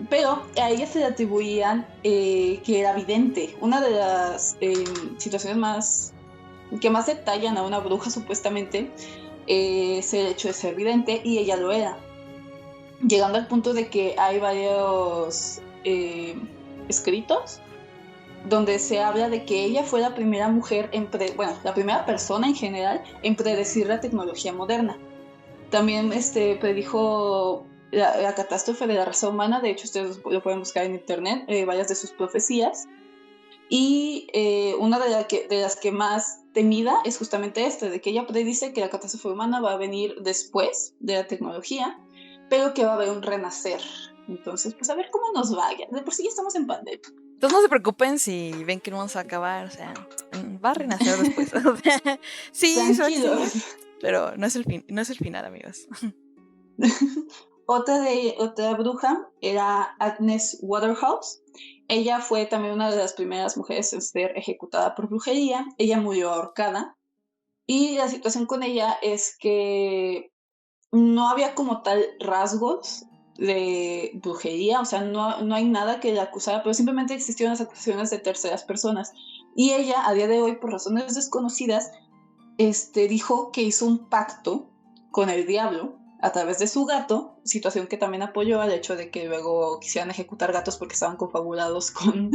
Pero a ella se le atribuían que era vidente. Una de las situaciones que más detallan a una bruja supuestamente es el hecho de ser vidente, y ella lo era. Llegando al punto de que hay varios escritos donde se habla de que ella fue la primera mujer, la primera persona en general en predecir la tecnología moderna. También predijo la catástrofe de la raza humana. De hecho, ustedes lo pueden buscar en internet, varias de sus profecías. Y una de las que más temida es justamente de que ella predice que la catástrofe humana va a venir después de la tecnología, pero que va a haber un renacer. Entonces, pues a ver cómo nos vaya. De por sí ya estamos en pandemia. Entonces no se preocupen si ven que no vamos a acabar, o sea, Va a renacer después. O sea, sí, se va a extinguir, Tranquilos. pero no es el fin, no es el final, amigos. Otra bruja era Agnes Waterhouse. Ella fue también una de las primeras mujeres en ser ejecutada por brujería. Ella murió ahorcada. Y la situación con ella es que no había como tal rasgos de brujería, o sea, no hay nada que la acusara, pero simplemente existían las acusaciones de terceras personas. Y ella, a día de hoy, por razones desconocidas, dijo que hizo un pacto con el diablo a través de su gato, situación que también apoyó al hecho de que luego quisieran ejecutar gatos porque estaban confabulados con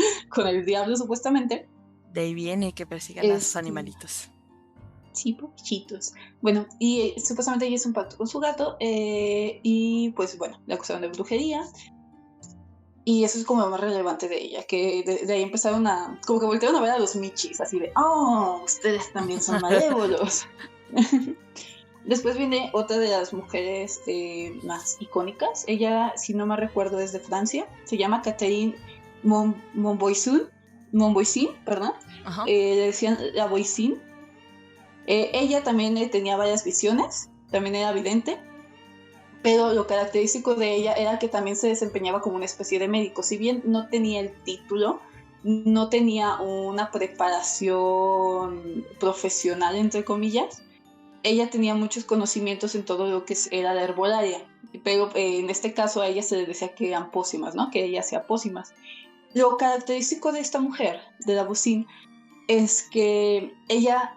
el diablo, supuestamente. De ahí viene que persigan a sus animalitos. Sí, poquitos. Bueno, y supuestamente ella hizo un pacto con su gato y pues bueno, la acusaron de brujería. Y eso es como lo más relevante de ella, que de ahí empezaron a, como que voltearon a ver a los michis, así de, oh, ustedes también son malévolos. Después viene otra de las mujeres más icónicas. Ella, si no me recuerdo, es de Francia. Se llama Catherine Montboisin, perdón. Le decían la Boisin. Ella también tenía varias visiones, también era vidente, pero lo característico de ella era que también se desempeñaba como una especie de médico. Si bien no tenía el título, no tenía una preparación profesional, entre comillas, ella tenía muchos conocimientos en todo lo que era la herbolaria, pero en este caso a ella se le decía que eran pócimas, ¿no? Que ella hacía pócimas. Lo característico de esta mujer, de la Boisin, es que ella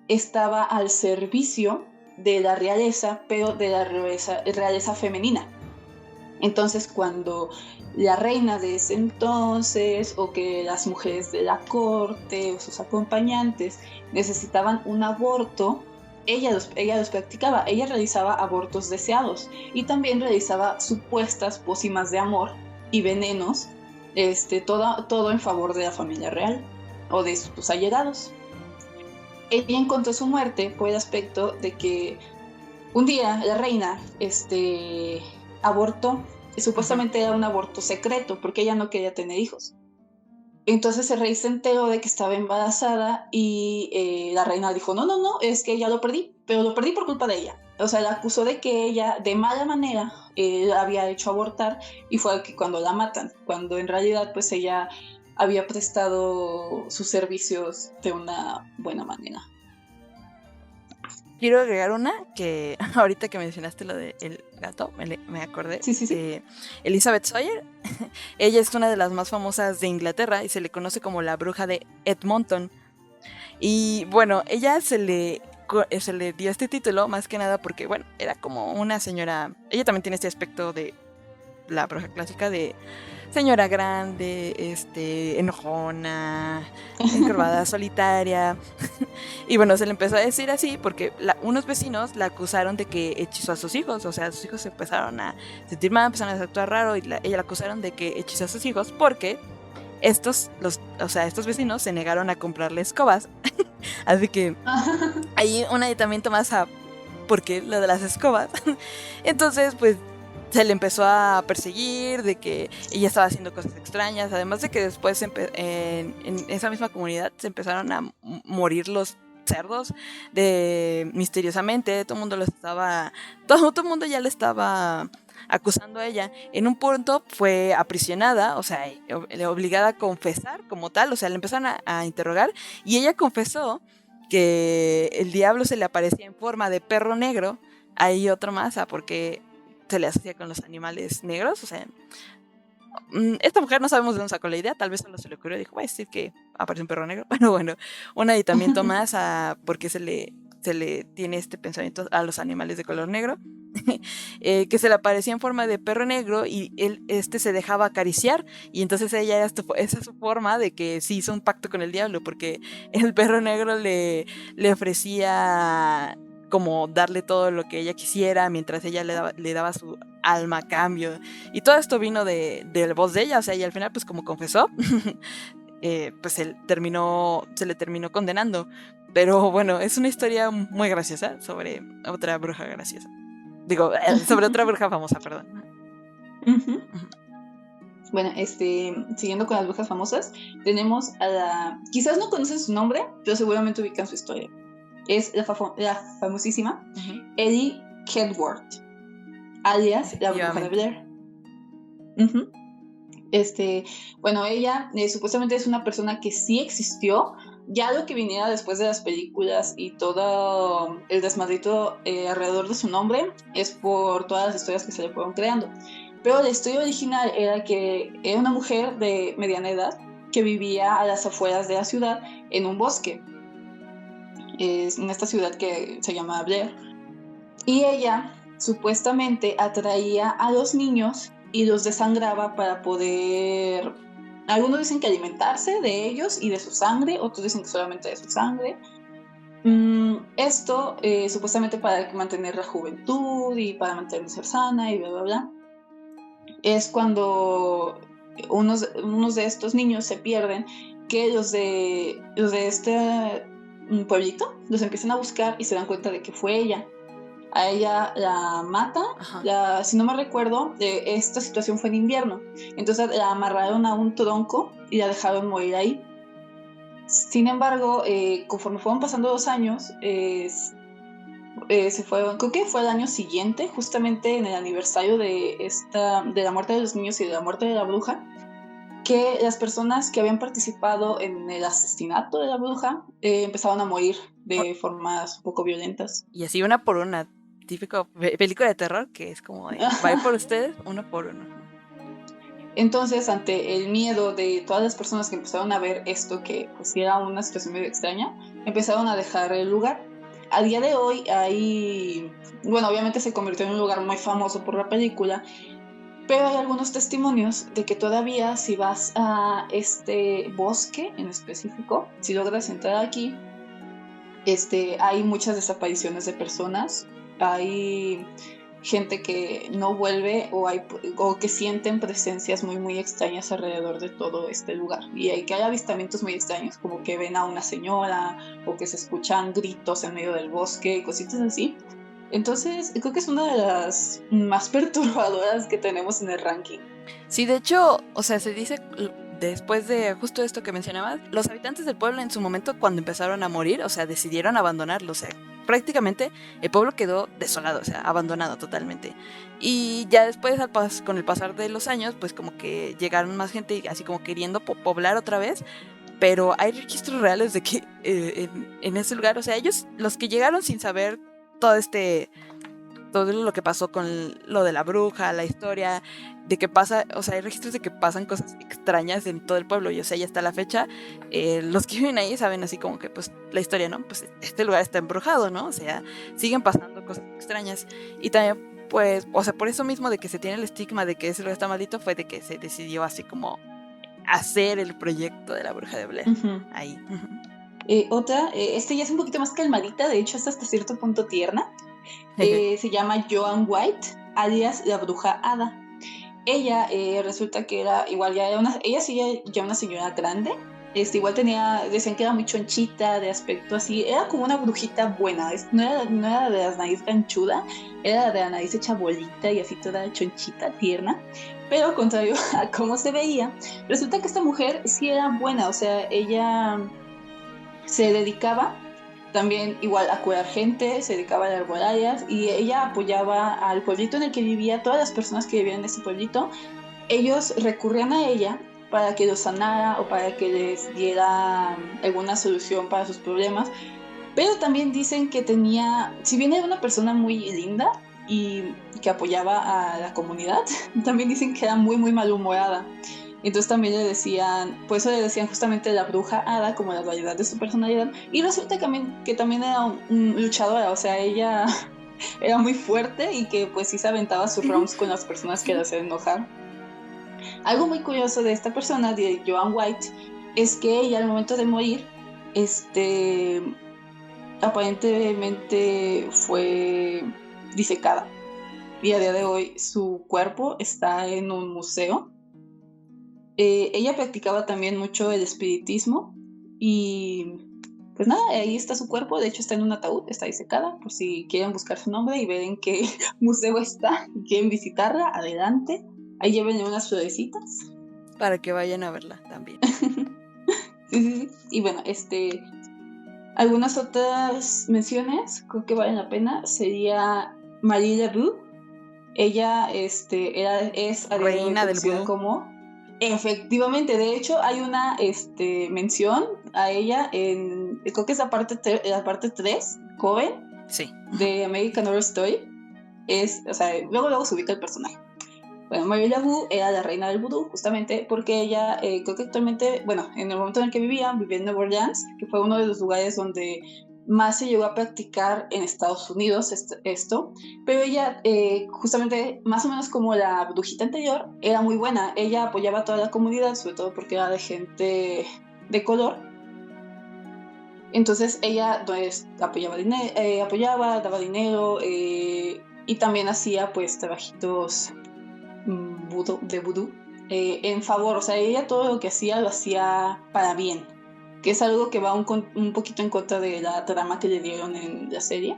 estaba al servicio de la realeza, pero de la realeza femenina. Entonces, cuando la reina de ese entonces o que las mujeres de la corte o sus acompañantes necesitaban un aborto, ella los practicaba, ella realizaba abortos deseados y también realizaba supuestas pócimas de amor y venenos, todo en favor de la familia real o de sus allegados. Ella encontró su muerte por el aspecto de que un día la reina abortó, y supuestamente era un aborto secreto porque ella no quería tener hijos. Entonces el rey se enteró de que estaba embarazada y la reina dijo, no, es que ya lo perdí, pero lo perdí por culpa de ella. O sea, la acusó de que ella de mala manera había hecho abortar y fue que cuando la matan, cuando en realidad pues ella había prestado sus servicios de una buena manera. Quiero agregar una que ahorita que mencionaste lo del gato, me acordé. Sí. Elizabeth Sawyer. Ella es una de las más famosas de Inglaterra y se le conoce como la bruja de Edmonton. Y bueno, ella se le dio este título más que nada porque, bueno, era como una señora. Ella también tiene este aspecto de la bruja clásica de señora grande, enojona, encorvada, solitaria. Y bueno, se le empezó a decir así porque unos vecinos la acusaron de que hechizó a sus hijos. O sea, sus hijos se empezaron a sentir mal, empezaron a actuar raro y ella la acusaron de que hechizó a sus hijos porque estos vecinos se negaron a comprarle escobas. Así que hay un aditamento más a por qué lo de las escobas. Entonces, pues se le empezó a perseguir, de que ella estaba haciendo cosas extrañas, además de que después en esa misma comunidad se empezaron a morir los cerdos misteriosamente, todo el mundo ya le estaba acusando a ella. En un punto fue aprisionada, o sea, obligada a confesar como tal, o sea, le empezaron a interrogar y ella confesó que el diablo se le aparecía en forma de perro negro. Hay otro más, porque se le asocia con los animales negros, o sea, esta mujer no sabemos de dónde sacó la idea, tal vez solo se le ocurrió y dijo, voy a decir que aparece un perro negro, pero bueno, un aditamiento más a por qué se le tiene este pensamiento a los animales de color negro, que se le aparecía en forma de perro negro y él se dejaba acariciar y entonces esa es su forma de que sí hizo un pacto con el diablo porque el perro negro le ofrecía como darle todo lo que ella quisiera mientras ella le daba su alma a cambio y todo esto vino de la voz de ella, o sea, y al final pues como confesó pues se le terminó condenando, pero bueno, es una historia muy graciosa sobre otra bruja graciosa, digo, sobre otra bruja famosa, perdón. Bueno, siguiendo con las brujas famosas, tenemos a la... Quizás no conocen su nombre, pero seguramente ubican su historia. Es la famosísima Ellie Kedworth, alias la bruja de Blair. Uh-huh. Bueno, ella supuestamente es una persona que sí existió. Ya lo que viniera después de las películas y todo el desmadrito alrededor de su nombre es por todas las historias que se le fueron creando. Pero la historia original era que era una mujer de mediana edad que vivía a las afueras de la ciudad en un bosque, en esta ciudad que se llama Blair. Y ella supuestamente atraía a los niños y los desangraba para poder... Algunos dicen que alimentarse de ellos y de su sangre, otros dicen que solamente de su sangre. Esto supuestamente para mantener la juventud y para mantenerse sana y bla, bla, bla. Es cuando unos de estos niños se pierden, que los de este pueblito los empiezan a buscar y se dan cuenta de que fue ella. A ella la mata, si no me recuerdo, esta situación fue en invierno, entonces la amarraron a un tronco y la dejaron morir ahí. Sin embargo, conforme fueron pasando los años, se fueron, creo que fue el año siguiente, justamente en el aniversario de la muerte de los niños y de la muerte de la bruja, que las personas que habían participado en el asesinato de la bruja empezaron a morir de formas un poco violentas. Y así una por una, típico película de terror que es como de, va por ustedes, uno por uno. Entonces, ante el miedo de todas las personas que empezaron a ver esto, que pues era una situación medio extraña, empezaron a dejar el lugar. A día de hoy bueno, obviamente se convirtió en un lugar muy famoso por la película, pero hay algunos testimonios de que todavía si vas a este bosque en específico, si logras entrar aquí, hay muchas desapariciones de personas, hay gente que no vuelve o que sienten presencias muy muy extrañas alrededor de todo este lugar, y hay que hay avistamientos muy extraños, como que ven a una señora o que se escuchan gritos en medio del bosque, cositas así. Entonces creo que es una de las más perturbadoras que tenemos en el ranking. Sí, de hecho, o sea, se dice después de justo esto que mencionabas, los habitantes del pueblo en su momento cuando empezaron a morir, o sea, decidieron abandonarlo, o sea, prácticamente el pueblo quedó desolado, o sea, abandonado totalmente. Y ya después, con el pasar de los años, pues como que llegaron más gente así como queriendo poblar otra vez, pero hay registros reales de que en ese lugar, o sea, ellos, los que llegaron sin saber todo todo lo que pasó con lo de la bruja, la historia, de que pasa, o sea, hay registros de que pasan cosas extrañas en todo el pueblo, y o sea, ya hasta la fecha, los que viven ahí saben así como que, pues, la historia, ¿no? Pues este lugar está embrujado, ¿no? O sea, siguen pasando cosas extrañas, y también, pues, o sea, por eso mismo de que se tiene el estigma de que ese lugar está maldito, fue de que se decidió así como hacer el proyecto de la bruja de Blair, ahí. Otra, ya es un poquito más calmadita, de hecho es hasta cierto punto tierna. Se llama Joan White, alias la bruja hada. Ella resulta que era igual, ella sí ya una señora grande. Igual decían que era muy chonchita, de aspecto así, era como una brujita buena, no era de la nariz ganchuda, era de la nariz hecha bolita y así toda chonchita, tierna. Pero contrario a cómo se veía, resulta que esta mujer sí era buena, o sea, ella se dedicaba también igual a cuidar gente, se dedicaba a las herbolarias y ella apoyaba al pueblito en el que vivía, todas las personas que vivían en ese pueblito, ellos recurrían a ella para que los sanara o para que les diera alguna solución para sus problemas, pero también dicen que si bien era una persona muy linda y que apoyaba a la comunidad, también dicen que era muy muy malhumorada. Entonces también por eso le decían justamente la bruja hada, como la dualidad de su personalidad. Y resulta que también era un luchadora, o sea, ella era muy fuerte y que pues sí se aventaba sus rounds con las personas que la hacían enojar. Algo muy curioso de esta persona, de Joan White, es que ella al momento de morir, aparentemente fue disecada. Y a día de hoy su cuerpo está en un museo. Ella practicaba también mucho el espiritismo y pues nada, ahí está su cuerpo, de hecho está en un ataúd, está disecada, por si quieren buscar su nombre y ver en qué museo está y quieren visitarla, adelante, ahí llévenle unas florecitas. para que vayan a verla también. Sí. Y bueno, algunas otras menciones creo que valen la pena. Sería Marie Laveau. Ella es a día de hoy Reina del conocida vudú. como... Efectivamente, de hecho hay una mención a ella en, creo que es la parte 3, Coven, Sí. de American Horror Story. O sea, luego se ubica el personaje. Bueno, Marie Laveau era la reina del vudú, justamente porque ella, creo que actualmente, bueno, en el momento en el que vivía en Nueva Orleans, que fue uno de los lugares donde más se llegó a practicar en Estados Unidos esto, pero ella, justamente, más o menos como la brujita anterior, era muy buena. Ella apoyaba a toda la comunidad, sobre todo porque era de gente de color. Entonces ella pues, apoyaba, daba dinero, y también hacía pues trabajitos de vudú en favor. O sea, ella todo lo que hacía lo hacía para bien, que es algo que va un poquito en contra de la trama que le dieron en la serie.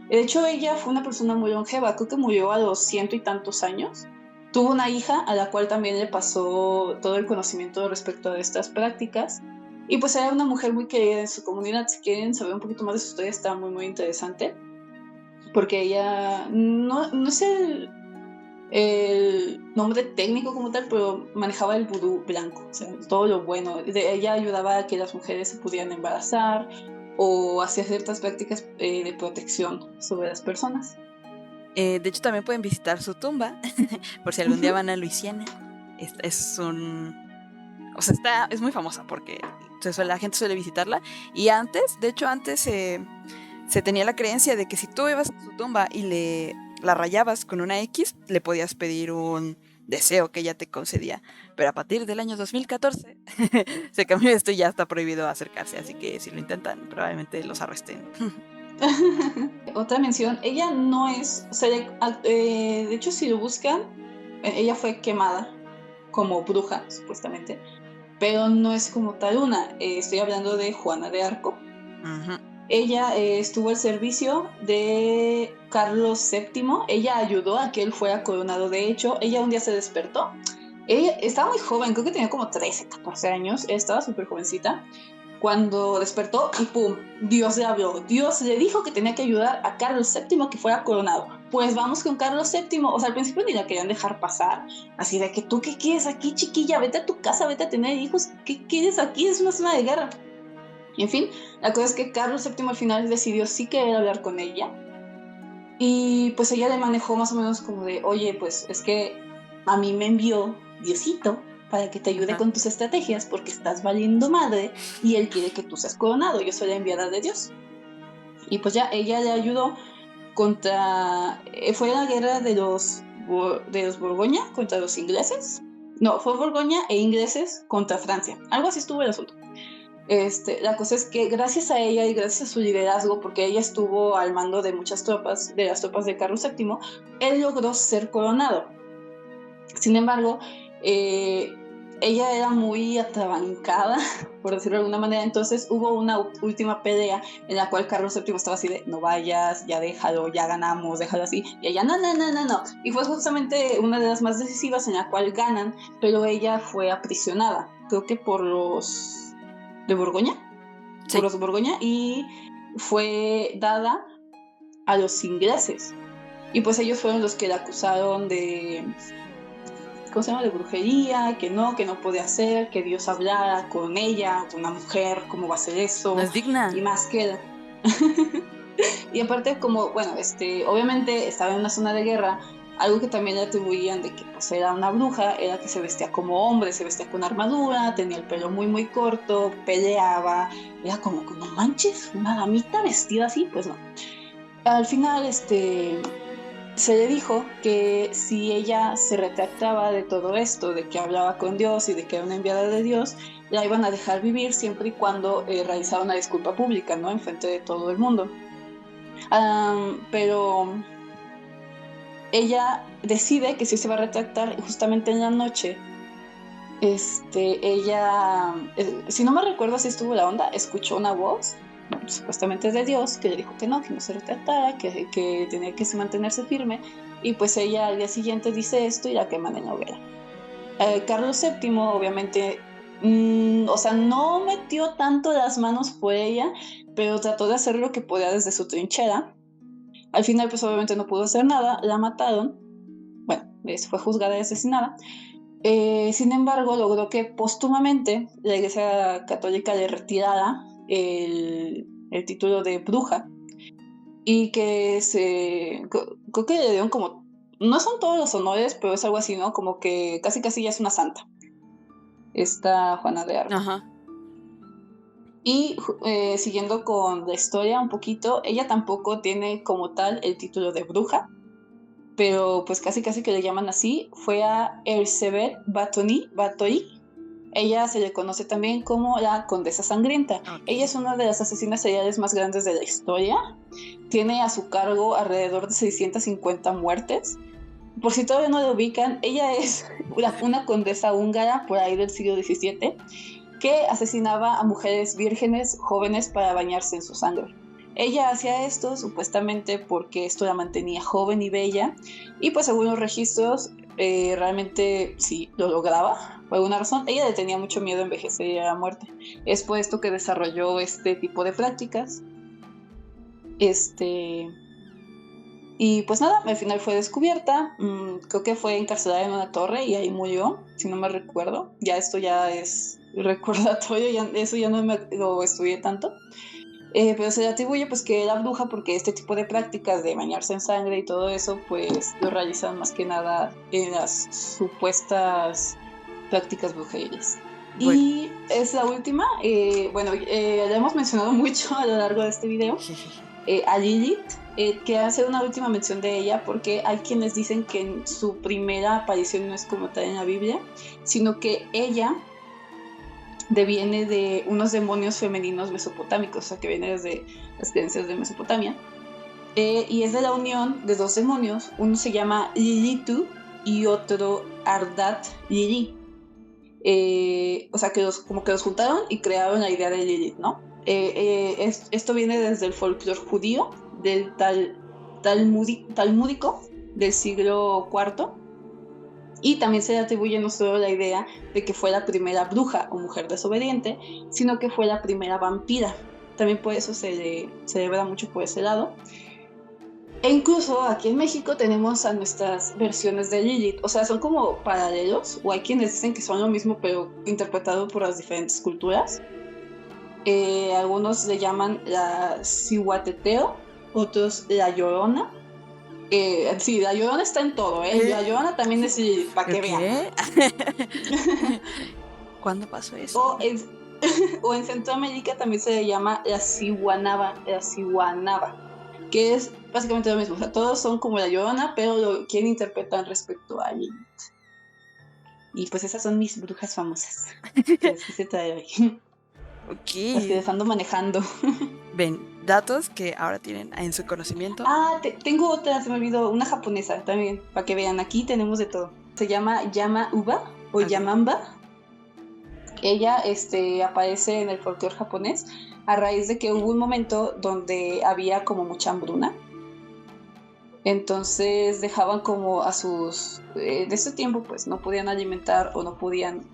De hecho, ella fue una persona muy longeva, creo que murió a los 100 y tantos años. Tuvo una hija a la cual también le pasó todo el conocimiento respecto a estas prácticas. Y pues era una mujer muy querida en su comunidad. Si quieren saber un poquito más de su historia, está muy, muy interesante. Porque ella no sé el nombre técnico como tal, pero manejaba el vudú blanco, o sea, todo lo bueno. Ella ayudaba a que las mujeres se pudieran embarazar o hacía ciertas prácticas de protección sobre las personas. De hecho, también pueden visitar su tumba, por si algún día Uh-huh. van a Luisiana. Es un... O sea, es muy famosa porque la gente suele visitarla. Y antes, de hecho, antes se tenía la creencia de que si tú ibas a su tumba y la rayabas con una X, le podías pedir un deseo que ella te concedía. Pero a partir del año 2014 se cambió esto y ya está prohibido acercarse. Así que si lo intentan, probablemente los arresten. Otra mención, ella no es, o sea, de hecho si lo buscan, ella fue quemada como bruja, supuestamente, pero no es como tal una. Estoy hablando de Juana de Arco. Ujú. Ella estuvo al servicio de Carlos VII. Ella ayudó a que él fuera coronado. De hecho, ella un día se despertó. Ella estaba muy joven, creo que tenía como 13, 14 años. Estaba súper jovencita. Cuando despertó y ¡pum! Dios le habló. Dios le dijo que tenía que ayudar a Carlos VII que fuera coronado. Pues vamos con Carlos VII. O sea, al principio ni la querían dejar pasar. Así de que tú, ¿qué quieres aquí, chiquilla? Vete a tu casa, vete a tener hijos. ¿Qué quieres aquí? Es una zona de guerra. Y en fin, la cosa es que Carlos VII al final decidió sí querer hablar con ella. Y pues ella le manejó más o menos como de, oye, pues es que a mí me envió Diosito para que te ayude Ajá. con tus estrategias porque estás valiendo madre y él quiere que tú seas coronado. Yo soy la enviada de Dios. Y pues ya ella le ayudó contra... fue la guerra de los Borgoña contra los ingleses. No, fue Borgoña e ingleses contra Francia. Algo así estuvo el asunto. La cosa es que gracias a ella y gracias a su liderazgo, porque ella estuvo al mando de muchas tropas, de las tropas de Carlos VII, él logró ser coronado. Sin embargo, ella era muy atrabancada, por decirlo de alguna manera, entonces hubo una última pelea en la cual Carlos VII estaba así de, no vayas, ya déjalo, ya ganamos, déjalo así, y ella, no, y fue justamente una de las más decisivas en la cual ganan, pero ella fue aprisionada, creo que por los de Borgoña, por Sí. los de Borgoña, y fue dada a los ingleses, y pues ellos fueron los que la acusaron de ¿cómo se llama? De brujería, que no puede hacer, que Dios hablara con ella, una mujer, ¿cómo va a hacer No eso? es digna. Y más que... y aparte como, bueno, obviamente estaba en una zona de guerra, algo que también le atribuían de que pues era una bruja, era que se vestía como hombre, se vestía con armadura, tenía el pelo muy muy corto, peleaba, era como, no manches, una damita vestida así, pues no. Al final, se le dijo que si ella se retractaba de todo esto, de que hablaba con Dios y de que era una enviada de Dios, la iban a dejar vivir siempre y cuando realizara una disculpa pública, ¿no? En frente de todo el mundo. Pero ella decide que sí se va a retractar y justamente en la noche, ella, si no me recuerdo si estuvo la onda, escuchó una voz supuestamente de Dios, que le dijo que no se retractara, que tenía que mantenerse firme, y pues ella al día siguiente dice esto y la queman en la hoguera. Carlos VII obviamente, o sea, no metió tanto las manos por ella, pero trató de hacer lo que podía desde su trinchera. Al final, pues obviamente no pudo hacer nada, la mataron, bueno, fue juzgada y asesinada. Sin embargo, logró que póstumamente la Iglesia Católica le retirara el título de bruja y que creo que le dieron como, no son todos los honores, pero es algo así, ¿no? Como que casi casi ya es una santa, esta Juana de Arco. Ajá. Y siguiendo con la historia un poquito, ella tampoco tiene como tal el título de bruja, pero pues casi casi que le llaman así. Fue a Elizabeth Bathory. Ella se le conoce también como la Condesa Sangrienta. Ok. Ella es una de las asesinas seriales más grandes de la historia. Tiene a su cargo alrededor de 650 muertes. Por si todavía no lo ubican, ella es una condesa húngara por ahí del siglo XVII que asesinaba a mujeres vírgenes jóvenes para bañarse en su sangre. Ella hacía esto supuestamente porque esto la mantenía joven y bella, y pues según los registros realmente sí lo lograba. Por alguna razón, ella le tenía mucho miedo a envejecer y a la muerte. Es por esto que desarrolló este tipo de prácticas. Y pues nada, al final fue descubierta, creo que fue encarcelada en una torre y ahí murió, si no me recuerdo. Ya esto ya es recordatorio, ya, eso ya no lo estudié tanto. Pero se le atribuye pues que era bruja porque este tipo de prácticas de bañarse en sangre y todo eso pues lo realizan más que nada en las supuestas prácticas brujeriles. Bueno. Y es la última, bueno, la hemos mencionado mucho a lo largo de este video, a Lilith. Quiero hacer una última mención de ella porque hay quienes dicen que su primera aparición no es como tal en la Biblia, sino que ella deviene de unos demonios femeninos mesopotámicos, o sea, que viene desde las creencias de Mesopotamia. Y es de la unión de dos demonios, uno se llama Lilitu y otro Ardat Lili. O sea, como que los juntaron y crearon la idea de Lilith, ¿no? Esto viene desde el folclore judío, del talmúdico del siglo IV, y también se le atribuye no solo la idea de que fue la primera bruja o mujer desobediente, sino que fue la primera vampira. También por eso se le celebra mucho por ese lado. E incluso aquí en México tenemos a nuestras versiones de Lilith, o sea, son como paralelos, o hay quienes dicen que son lo mismo, pero interpretado por las diferentes culturas. Algunos le llaman la Cihuateteo, otros la Llorona. Sí, la Llorona está en todo, ¿eh? La Llorona también es Lilith, para que vean. ¿Qué? ¿Cuándo pasó eso? O en, o en Centroamérica también se le llama la Cihuanaba, que es básicamente lo mismo. O sea, todos son como la Llorona, pero lo quieren interpretar respecto a Lilith. Y pues esas son mis brujas famosas que les quise traer hoy. Las que Ok. les ando manejando. Ven, datos que ahora tienen en su conocimiento. Tengo otra, se me olvidó, una japonesa también, para que vean, aquí tenemos de todo. Se llama Yama Uba o Ok. Yamamba. Ella aparece en el folclore japonés a raíz de que hubo un momento donde había como mucha hambruna. Entonces dejaban como a sus... de ese tiempo pues no podían alimentar o no podían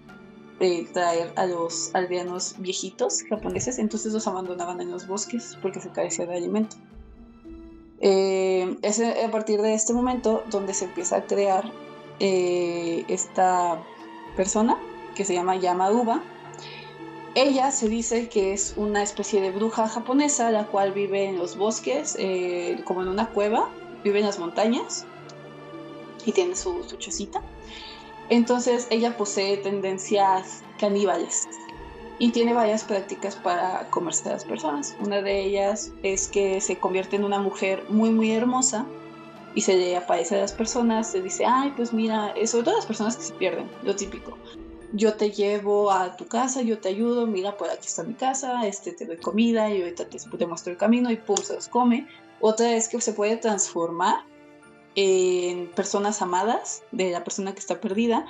traer a los aldeanos viejitos japoneses, entonces los abandonaban en los bosques porque se carecía de alimento. Es a partir de este momento donde se empieza a crear esta persona que se llama Yama-Uba. Ella se dice que es una especie de bruja japonesa, la cual vive en los bosques, como en una cueva, vive en las montañas y tiene su chocita. Entonces ella posee tendencias caníbales y tiene varias prácticas para comerse a las personas. Una de ellas es que se convierte en una mujer muy, muy hermosa y se le aparece a las personas, se dice, ay, pues mira, sobre todo las personas que se pierden, lo típico. Yo te llevo a tu casa, yo te ayudo, mira, por aquí está mi casa, te doy comida y ahorita te muestro el camino y pum, se los come. Otra es que se puede transformar en personas amadas de la persona que está perdida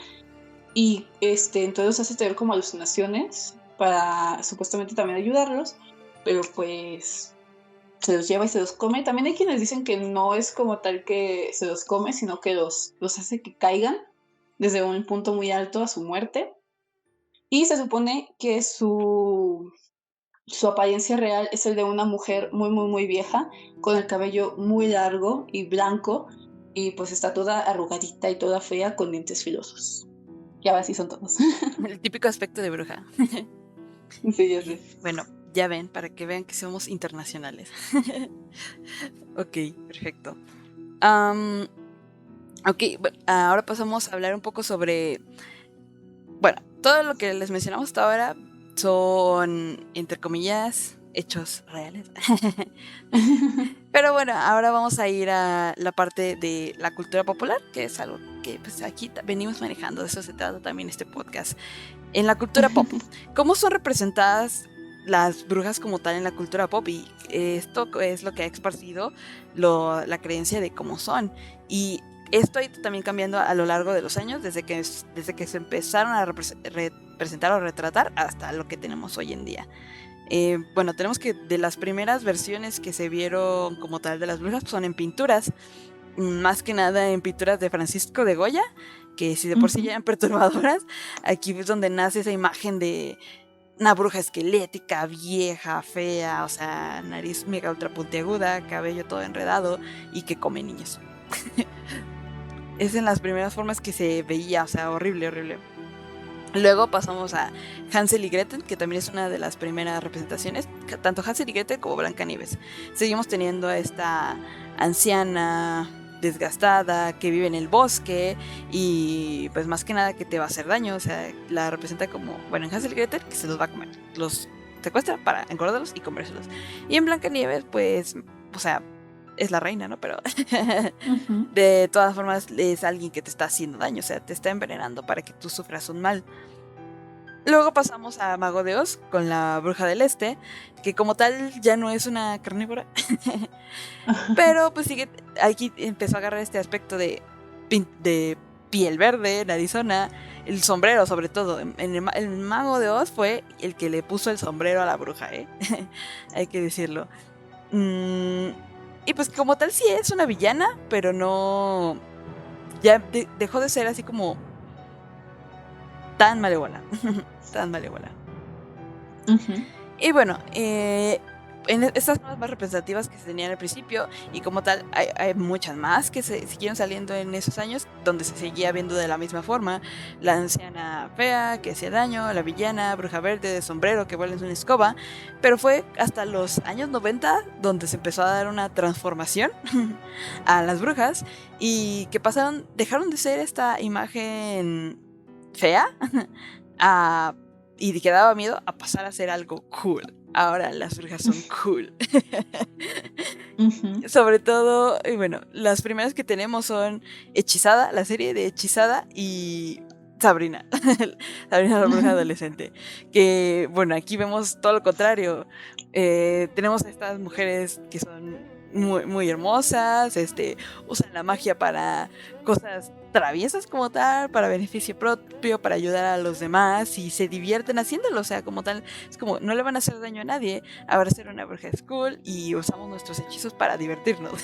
y entonces hace tener como alucinaciones para supuestamente también ayudarlos, pero pues se los lleva y se los come. También hay quienes dicen que no es como tal que se los come, sino que los hace que caigan desde un punto muy alto a su muerte. Y se supone que su apariencia real es el de una mujer muy, muy, muy vieja, con el cabello muy largo y blanco, y pues está toda arrugadita y toda fea con dientes filosos. Y ahora sí son todos. El típico aspecto de bruja. Sí, ya sé. Bueno, ya ven, para que vean que somos internacionales. Ok, perfecto. Ok, ahora pasamos a hablar un poco sobre... Bueno, todo lo que les mencionamos hasta ahora son, entre comillas, hechos reales. Pero bueno, ahora vamos a ir a la parte de la cultura popular, que es algo que pues aquí venimos manejando. De eso se trata también este podcast. En la cultura pop, ¿cómo son representadas las brujas como tal en la cultura pop? Y esto es lo que ha esparcido la creencia de cómo son. Y esto ha ido también cambiando a lo largo de los años, desde que se empezaron a representar o retratar hasta lo que tenemos hoy en día. Bueno, tenemos que de las primeras versiones que se vieron como tal de las brujas son en pinturas, más que nada en pinturas de Francisco de Goya, que si de por sí ya eran perturbadoras, aquí es donde nace esa imagen de una bruja esquelética, vieja, fea, o sea, nariz mega ultra puntiaguda, cabello todo enredado y que come niños. Es en las primeras formas que se veía, o sea, horrible, horrible. Luego pasamos a Hansel y Gretel, que también es una de las primeras representaciones, tanto Hansel y Gretel como Blancanieves. Seguimos teniendo a esta anciana desgastada que vive en el bosque y pues más que nada que te va a hacer daño, o sea, la representa como, bueno, en Hansel y Gretel que se los va a comer, los secuestra para engordarlos y comérselos. Y en Blancanieves pues, o sea, es la reina, ¿no? Pero de todas formas es alguien que te está haciendo daño, o sea, te está envenenando para que tú sufras un mal. Luego pasamos a Mago de Oz con la Bruja del Este, que como tal ya no es una carnívora, pero pues sigue, aquí empezó a agarrar este aspecto de piel verde, narizona, el sombrero sobre todo. El Mago de Oz fue el que le puso el sombrero a la bruja, ¿eh? Hay que decirlo. Y pues como tal sí es una villana, pero no... Ya dejó de ser así como tan malévola. Tan malévola. Y bueno, estas son las más representativas que se tenían al principio, y como tal hay muchas más que se siguieron saliendo en esos años, donde se seguía viendo de la misma forma: la anciana fea que hacía daño, la villana, bruja verde de sombrero que vuela en una escoba. Pero fue hasta los años 90 donde se empezó a dar una transformación a las brujas, y que dejaron de ser esta imagen fea y que daba miedo, a pasar a ser algo cool. Ahora las brujas son cool. Sobre todo, y bueno, las primeras que tenemos son Hechizada, la serie de Hechizada, y Sabrina. Sabrina la bruja adolescente. Que bueno, aquí vemos todo lo contrario. Tenemos a estas mujeres que son muy, muy hermosas, usan la magia para cosas traviesas como tal, para beneficio propio, para ayudar a los demás, y se divierten haciéndolo, o sea, como tal, es como, no le van a hacer daño a nadie, ahora ser una bruja es cool y usamos nuestros hechizos para divertirnos.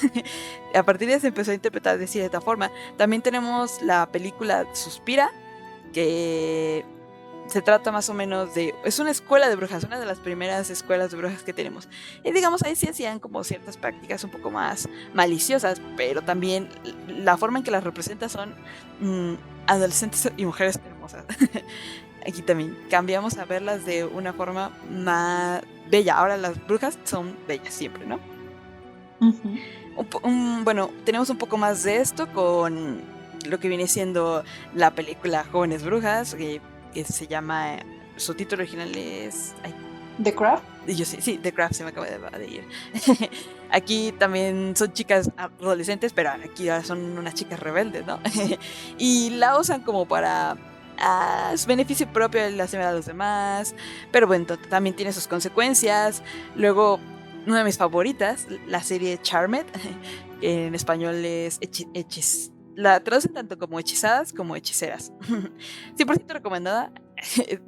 A partir de ahí se empezó a interpretar de cierta forma. También tenemos la película Suspira, que se trata más o menos de... Es una escuela de brujas, una de las primeras escuelas de brujas que tenemos. Y digamos, ahí sí hacían como ciertas prácticas un poco más maliciosas, pero también la forma en que las representa son adolescentes y mujeres hermosas. Aquí también cambiamos a verlas de una forma más bella. Ahora las brujas son bellas siempre, ¿no? Bueno, tenemos un poco más de esto con lo que viene siendo la película Jóvenes Brujas, que se llama, su título original es The Craft. Yo sí, The Craft, se me acaba de ir. Aquí también son chicas adolescentes, pero aquí ahora son unas chicas rebeldes, ¿no? Y la usan como para su beneficio propio, el hacer a los demás, pero bueno, también tiene sus consecuencias. Luego, una de mis favoritas, la serie Charmed, que en español es la traducen tanto como hechizadas como hechiceras. 100% recomendada,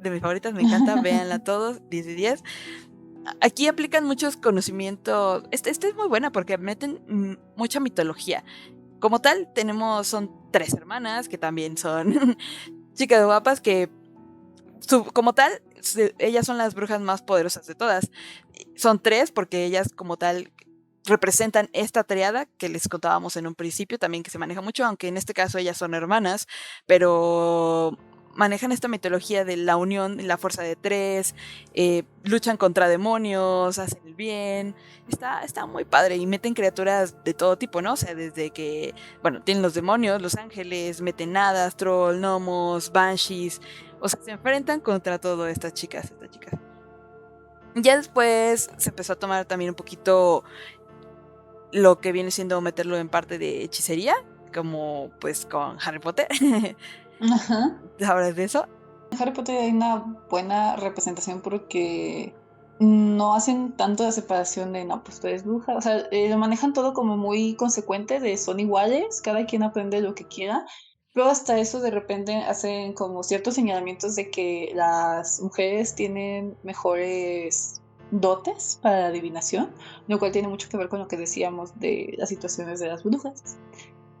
de mis favoritas, me encanta, véanla todos, 10 de 10. Aquí aplican muchos conocimientos, es muy buena porque meten mucha mitología. como tal, son 3 hermanas que también son chicas guapas que, como tal, ellas son las brujas más poderosas de todas. Son 3 porque ellas como tal representan esta triada que les contábamos en un principio, también que se maneja mucho, aunque en este caso ellas son hermanas, pero manejan esta mitología de la unión, la fuerza de 3, luchan contra demonios, hacen el bien, está muy padre y meten criaturas de todo tipo, ¿no? O sea, desde que, bueno, tienen los demonios, los ángeles, meten hadas, troll, gnomos, banshees, o sea, se enfrentan contra todas estas chicas. Ya después se empezó a tomar también un poquito lo que viene siendo meterlo en parte de hechicería, como pues con Harry Potter. Ajá. ¿Sabes de eso? En Harry Potter hay una buena representación porque no hacen tanto la separación de, no, pues tú eres bruja. O sea, lo manejan todo como muy consecuente, de son iguales, cada quien aprende lo que quiera. Pero hasta eso de repente hacen como ciertos señalamientos de que las mujeres tienen mejores dotes para la adivinación, lo cual tiene mucho que ver con lo que decíamos de las situaciones de las brujas.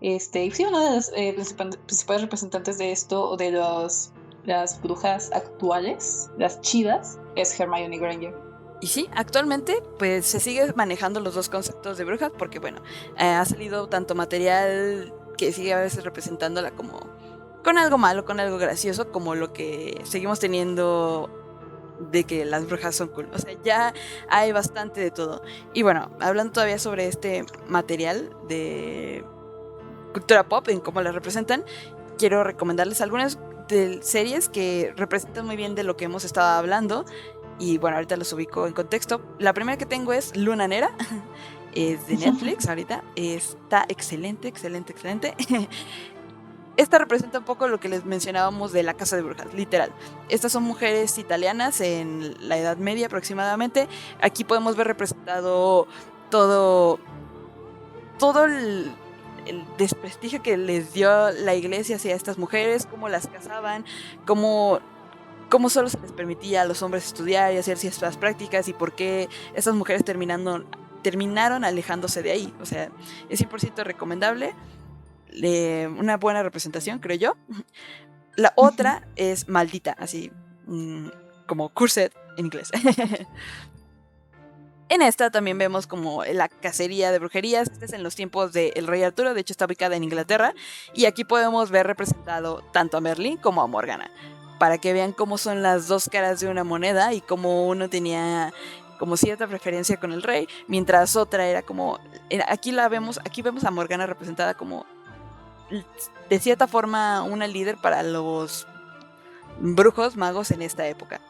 Y sí, una de las principales representantes de esto, de las brujas actuales, las chidas, es Hermione Granger. Y sí, actualmente pues se sigue manejando los dos conceptos de brujas porque bueno, ha salido tanto material que sigue a veces representándola como con algo malo, con algo gracioso, como lo que seguimos teniendo de que las brujas son cool. O sea, ya hay bastante de todo. Y bueno, hablando todavía sobre este material de cultura pop, en cómo la representan, quiero recomendarles algunas de series que representan muy bien de lo que hemos estado hablando. Y bueno, ahorita los ubico en contexto. La primera que tengo es Luna Nera. Es de Netflix ahorita. Está excelente. Esta representa un poco lo que les mencionábamos de la Casa de Brujas, literal. Estas son mujeres italianas en la Edad Media aproximadamente. Aquí podemos ver representado todo el desprestigio que les dio la iglesia hacia estas mujeres, cómo las casaban, cómo solo se les permitía a los hombres estudiar y hacer ciertas prácticas y por qué estas mujeres terminaron alejándose de ahí. O sea, es 100% recomendable. Una buena representación, creo yo. La otra es Maldita, así como Cursed en inglés. En esta también vemos como la cacería de brujerías. Este es en los tiempos del Rey Arturo, de hecho está ubicada en Inglaterra. Y aquí podemos ver representado tanto a Merlín como a Morgana, para que vean cómo son las dos caras de una moneda y cómo uno tenía como cierta preferencia con el rey, mientras otra era como... Aquí vemos a Morgana representada como, de cierta forma, una líder para los brujos magos en esta época.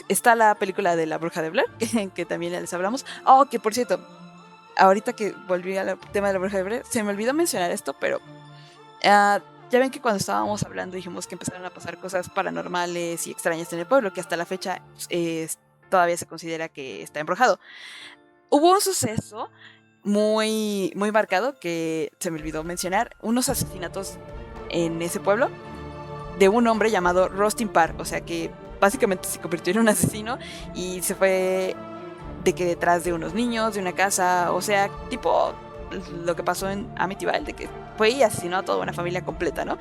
Está la película de La Bruja de Blair, que también les hablamos. Oh, que por cierto, ahorita que volví al tema de La Bruja de Blair, se me olvidó mencionar esto, pero ya ven que cuando estábamos hablando dijimos que empezaron a pasar cosas paranormales y extrañas en el pueblo, que hasta la fecha todavía se considera que está embrujado. Hubo un suceso muy, muy marcado que se me olvidó mencionar, unos asesinatos en ese pueblo de un hombre llamado Rustin Parr, o sea que básicamente se convirtió en un asesino y se fue de que detrás de unos niños, de una casa, o sea, tipo lo que pasó en Amityville, de que fue y asesinó a toda una familia completa, ¿no?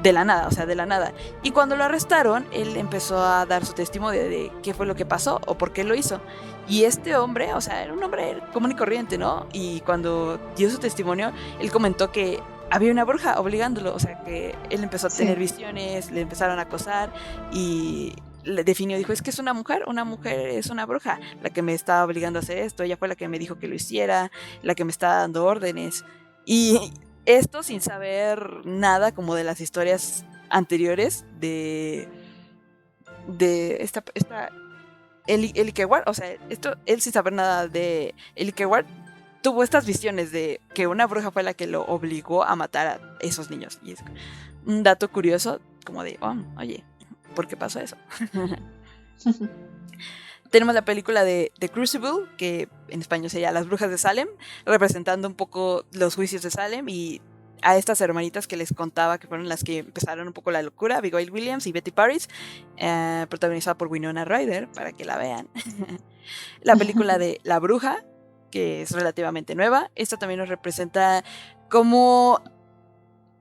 De la nada, o sea, de la nada. Y cuando lo arrestaron, él empezó a dar su testimonio de qué fue lo que pasó o por qué lo hizo. Y este hombre, o sea, era un hombre común y corriente, ¿no? Y cuando dio su testimonio, él comentó que había una bruja obligándolo, o sea, que él empezó a tener visiones, le empezaron a acosar y le definió, dijo, es que es una mujer es una bruja, la que me está obligando a hacer esto, ella fue la que me dijo que lo hiciera, la que me está dando órdenes. Y esto sin saber nada como de las historias anteriores de esta Eli Kewar, o sea, él sin saber nada de Eli Kewar tuvo estas visiones de que una bruja fue la que lo obligó a matar a esos niños. Y es un dato curioso, como de, oye, ¿por qué pasó eso? Tenemos la película de The Crucible, que en español sería Las Brujas de Salem, representando un poco los juicios de Salem y a estas hermanitas que les contaba que fueron las que empezaron un poco la locura, Abigail Williams y Betty Paris, protagonizada por Winona Ryder, para que la vean. La película de La Bruja, que es relativamente nueva. Esta también nos representa como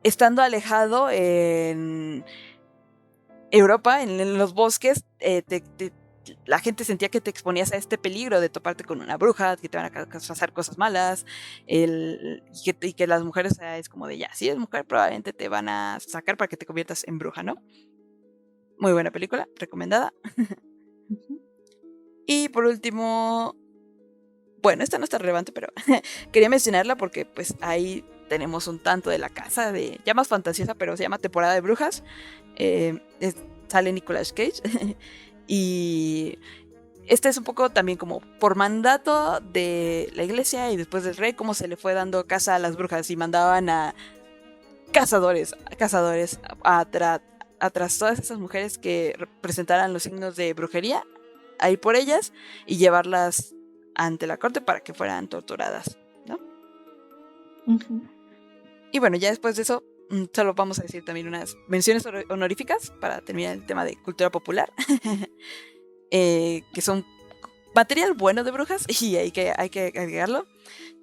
estando alejado en Europa, en los bosques, la gente sentía que te exponías a este peligro de toparte con una bruja, que te van a pasar cosas malas, y que las mujeres, o sea, es como de ya, si eres mujer probablemente te van a sacar para que te conviertas en bruja, ¿no? Muy buena película, recomendada. Ujú. Y por último, bueno, esta no está relevante, pero quería mencionarla porque pues ahí tenemos un tanto de la casa, de ya más fantasiosa, pero se llama Temporada de Brujas. Sale Nicolas Cage. Y este es un poco también como por mandato de la iglesia y después del rey, cómo se le fue dando casa a las brujas y mandaban a cazadores atrás todas esas mujeres que representaran los signos de brujería, a ir por ellas y llevarlas ante la corte para que fueran torturadas, ¿no? Ujú. Y bueno, ya después de eso, solo vamos a decir también unas menciones honoríficas para terminar el tema de cultura popular, que son material bueno de brujas y hay que agregarlo.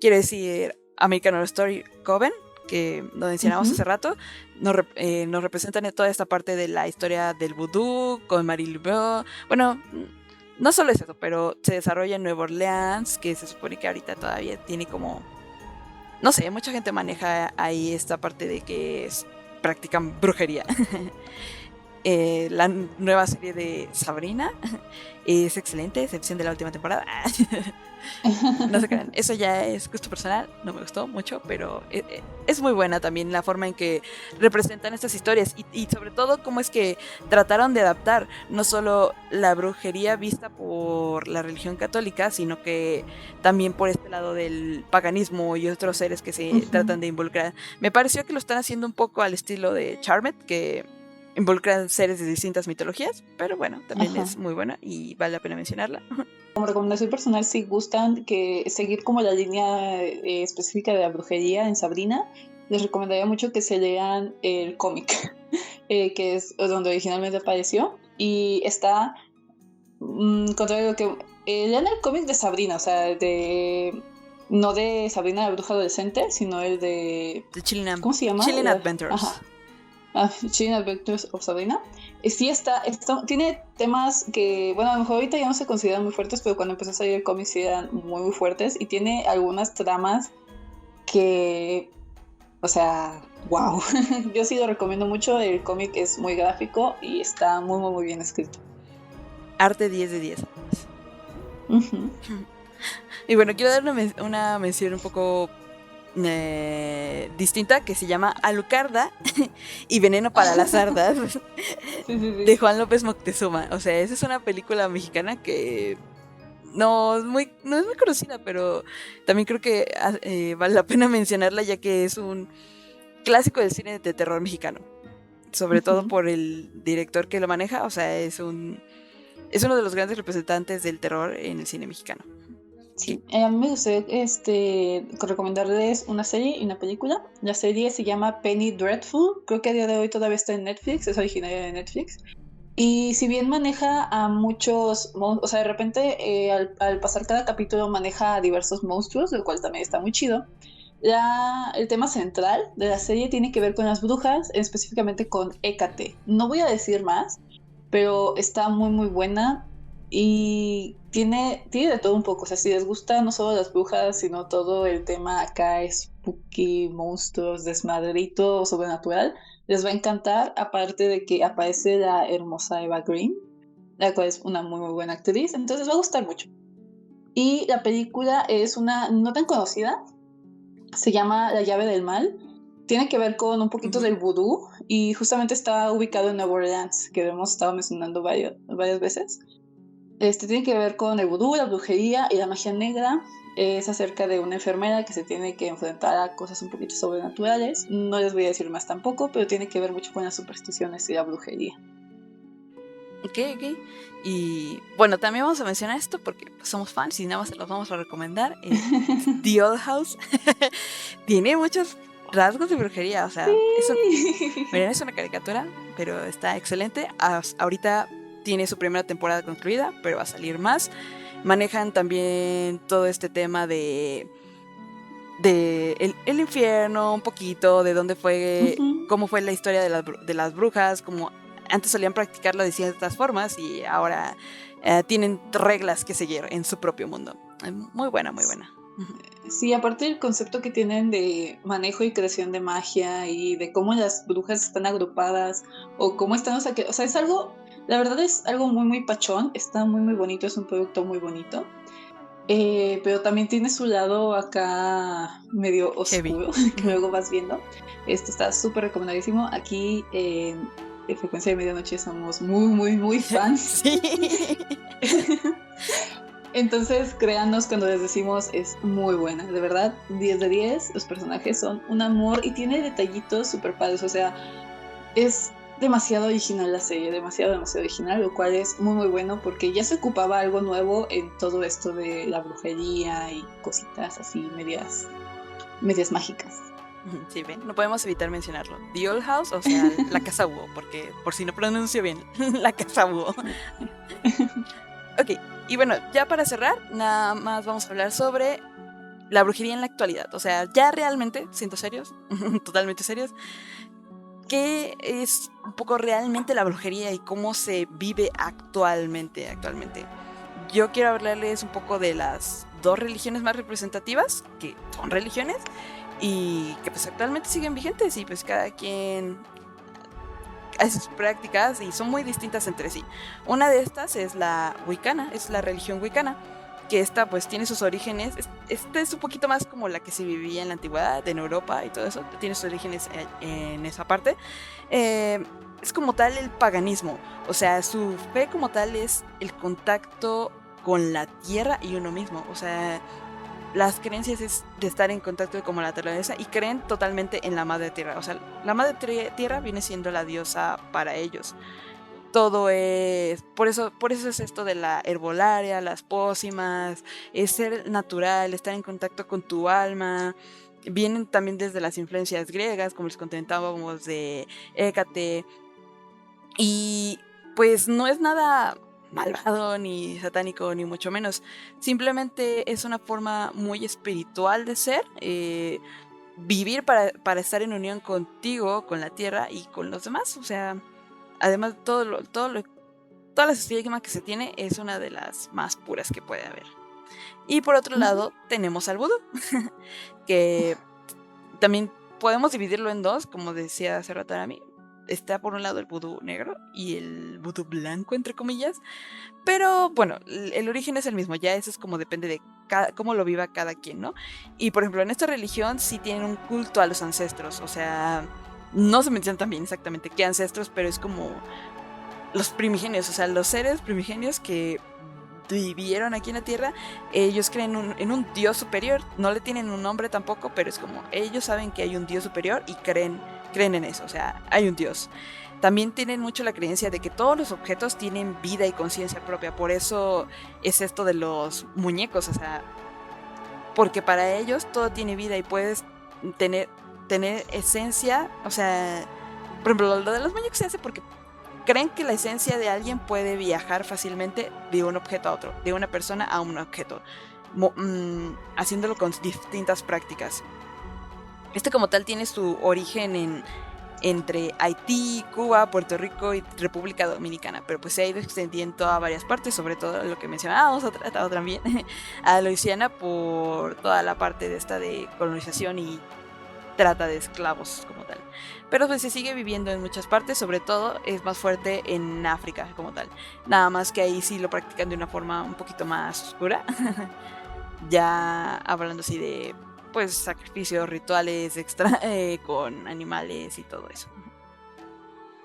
Quiero decir American Horror Story Coven, que lo mencionamos hace rato, nos representan toda esta parte de la historia del vudú con Marie Laveau. Bueno, no solo es eso, pero se desarrolla en Nueva Orleans, que se supone que ahorita todavía tiene como, no sé, mucha gente maneja ahí esta parte de que practican brujería. La nueva serie de Sabrina es excelente, excepción de la última temporada. No se crean, eso ya es gusto personal, no me gustó mucho, pero es muy buena también la forma en que representan estas historias y sobre todo cómo es que trataron de adaptar no solo la brujería vista por la religión católica, sino que también por este lado del paganismo y otros seres que se tratan de involucrar. Me pareció que lo están haciendo un poco al estilo de Charmed, que involucran seres de distintas mitologías, pero bueno, también es muy buena y vale la pena mencionarla. Como recomendación personal, si gustan que seguir como la línea específica de la brujería en Sabrina, les recomendaría mucho que se lean el cómic, que es donde originalmente apareció. Y está, contrario a lo que... lean el cómic de Sabrina, o sea, no de Sabrina la bruja adolescente, sino el de... The Chilling, ¿Cómo se llama? Chilling Adventures. Ajá. Chilling Adventures of Sabrina. Sí tiene temas que, bueno, a lo mejor ahorita ya no se consideran muy fuertes, pero cuando empezó a salir el cómic sí eran muy, muy fuertes. Y tiene algunas tramas que, o sea, wow. Yo sí lo recomiendo mucho. El cómic es muy gráfico y está muy, muy, muy bien escrito. Arte 10 de 10. Uh-huh. Y bueno, quiero dar una mención un poco distinta que se llama Alucarda y Veneno para las Sardas Sí. de Juan López Moctezuma. O sea, esa es una película mexicana que no es muy conocida, pero también creo que vale la pena mencionarla ya que es un clásico del cine de terror mexicano. Sobre todo por el director que lo maneja, o sea, es uno de los grandes representantes del terror en el cine mexicano. Sí, a mí me gustaría recomendarles una serie y una película. La serie se llama Penny Dreadful, creo que a día de hoy todavía está en Netflix, es originaria de Netflix. Y si bien maneja a muchos, o sea, de repente al pasar cada capítulo maneja a diversos monstruos, lo cual también está muy chido. El tema central de la serie tiene que ver con las brujas, específicamente con Hécate. No voy a decir más, pero está muy, muy buena. Y tiene de todo un poco. O sea, si les gusta no solo las brujas, sino todo el tema acá, spooky, monstruos, desmadrito, sobrenatural, les va a encantar. Aparte de que aparece la hermosa Eva Green, la cual es una muy, muy buena actriz. Entonces les va a gustar mucho. Y la película es una no tan conocida. Se llama La llave del mal. Tiene que ver con un poquito del vudú. Y justamente está ubicado en Nueva Orleans, que hemos estado mencionando varias veces. Tiene que ver con el vudú, la brujería y la magia negra. Es acerca de una enfermera que se tiene que enfrentar a cosas un poquito sobrenaturales. No les voy a decir más tampoco, pero tiene que ver mucho con las supersticiones y la brujería. Ok. Y bueno, también vamos a mencionar esto porque somos fans y nada más se los vamos a recomendar. The Old House tiene muchos rasgos de brujería, o sea, Sí. miren, es una caricatura, pero está excelente. Ahorita tiene su primera temporada concluida, pero va a salir más. Manejan también todo este tema de el infierno, un poquito, de dónde fue, Ujú. cómo fue la historia de las brujas, como antes solían practicarlo de ciertas formas y ahora tienen reglas que seguir en su propio mundo. Muy buena, muy buena. Ujú. Sí, aparte el concepto que tienen de manejo y creación de magia y de cómo las brujas están agrupadas o cómo están, o sea, es algo, la verdad es algo muy, muy pachón, está muy, muy bonito, es un producto muy bonito, pero también tiene su lado acá medio Heavy. oscuro, que Ujú. luego vas viendo. Esto está súper recomendadísimo. Aquí en Frecuencia de Medianoche somos muy, muy, muy fans. Sí. Entonces, créanos cuando les decimos es muy buena, de verdad, 10 de 10, los personajes son un amor y tiene detallitos súper padres, o sea, es demasiado original la serie, demasiado, demasiado original, lo cual es muy, muy bueno porque ya se ocupaba algo nuevo en todo esto de la brujería y cositas así medias, medias mágicas. Sí, ven, no podemos evitar mencionarlo. The Old House, o sea, la casa búho, porque por si no pronuncio bien, la casa búho. Ok, y bueno, ya para cerrar, nada más vamos a hablar sobre la brujería en la actualidad. O sea, ya realmente, siendo serios, totalmente serios, ¿qué es un poco realmente la brujería y cómo se vive actualmente? Yo quiero hablarles un poco de las dos religiones más representativas, que son religiones, y que pues actualmente siguen vigentes y pues cada quien hace sus prácticas y son muy distintas entre sí. Una de estas es la wicana, es la religión wicana, que esta pues tiene sus orígenes, esta es un poquito más como la que se vivía en la antigüedad, en Europa y todo eso, tiene sus orígenes en esa parte. Eh, es como tal el paganismo, o sea, su fe como tal es el contacto con la tierra y uno mismo, o sea, las creencias es de estar en contacto con la naturaleza y creen totalmente en la madre tierra. O sea, la madre tierra viene siendo la diosa para ellos. Todo es, por eso es esto de la herbolaria, las pócimas, es ser natural, estar en contacto con tu alma. Vienen también desde las influencias griegas, como les comentábamos, de Hécate, y pues no es nada malvado ni satánico ni mucho menos. Simplemente es una forma muy espiritual de ser, vivir para estar en unión contigo, con la tierra y con los demás. O sea, además todas las estigmas que se tiene es una de las más puras que puede haber. Y por otro Ujú. lado tenemos al vudú, que también podemos dividirlo en dos, como decía hace rato a mí. Está por un lado el vudú negro y el vudú blanco, entre comillas. Pero bueno, el origen es el mismo, ya eso es como depende de cómo lo viva cada quien, ¿no? Y por ejemplo, en esta religión sí tienen un culto a los ancestros, o sea, no se menciona también exactamente qué ancestros, pero es como los primigenios, o sea, los seres primigenios que vivieron aquí en la Tierra, ellos creen en un Dios superior, no le tienen un nombre tampoco, pero es como ellos saben que hay un Dios superior y creen en eso, o sea, hay un Dios. También tienen mucho la creencia de que todos los objetos tienen vida y conciencia propia, por eso es esto de los muñecos, o sea, porque para ellos todo tiene vida y puedes tener, tener esencia, o sea, por ejemplo, lo de los muñecos se hace porque creen que la esencia de alguien puede viajar fácilmente de un objeto a otro, de una persona a un objeto, haciéndolo con distintas prácticas. Este como tal tiene su origen entre Haití, Cuba, Puerto Rico y República Dominicana, pero pues se ha ido extendiendo a varias partes, sobre todo lo que mencionábamos, ha tratado también a Luisiana por toda la parte de esta de colonización y trata de esclavos como tal. Pero pues se sigue viviendo en muchas partes, sobre todo es más fuerte en África como tal. Nada más que ahí sí lo practican de una forma un poquito más oscura. Ya hablando así de pues sacrificios, rituales extra con animales y todo eso.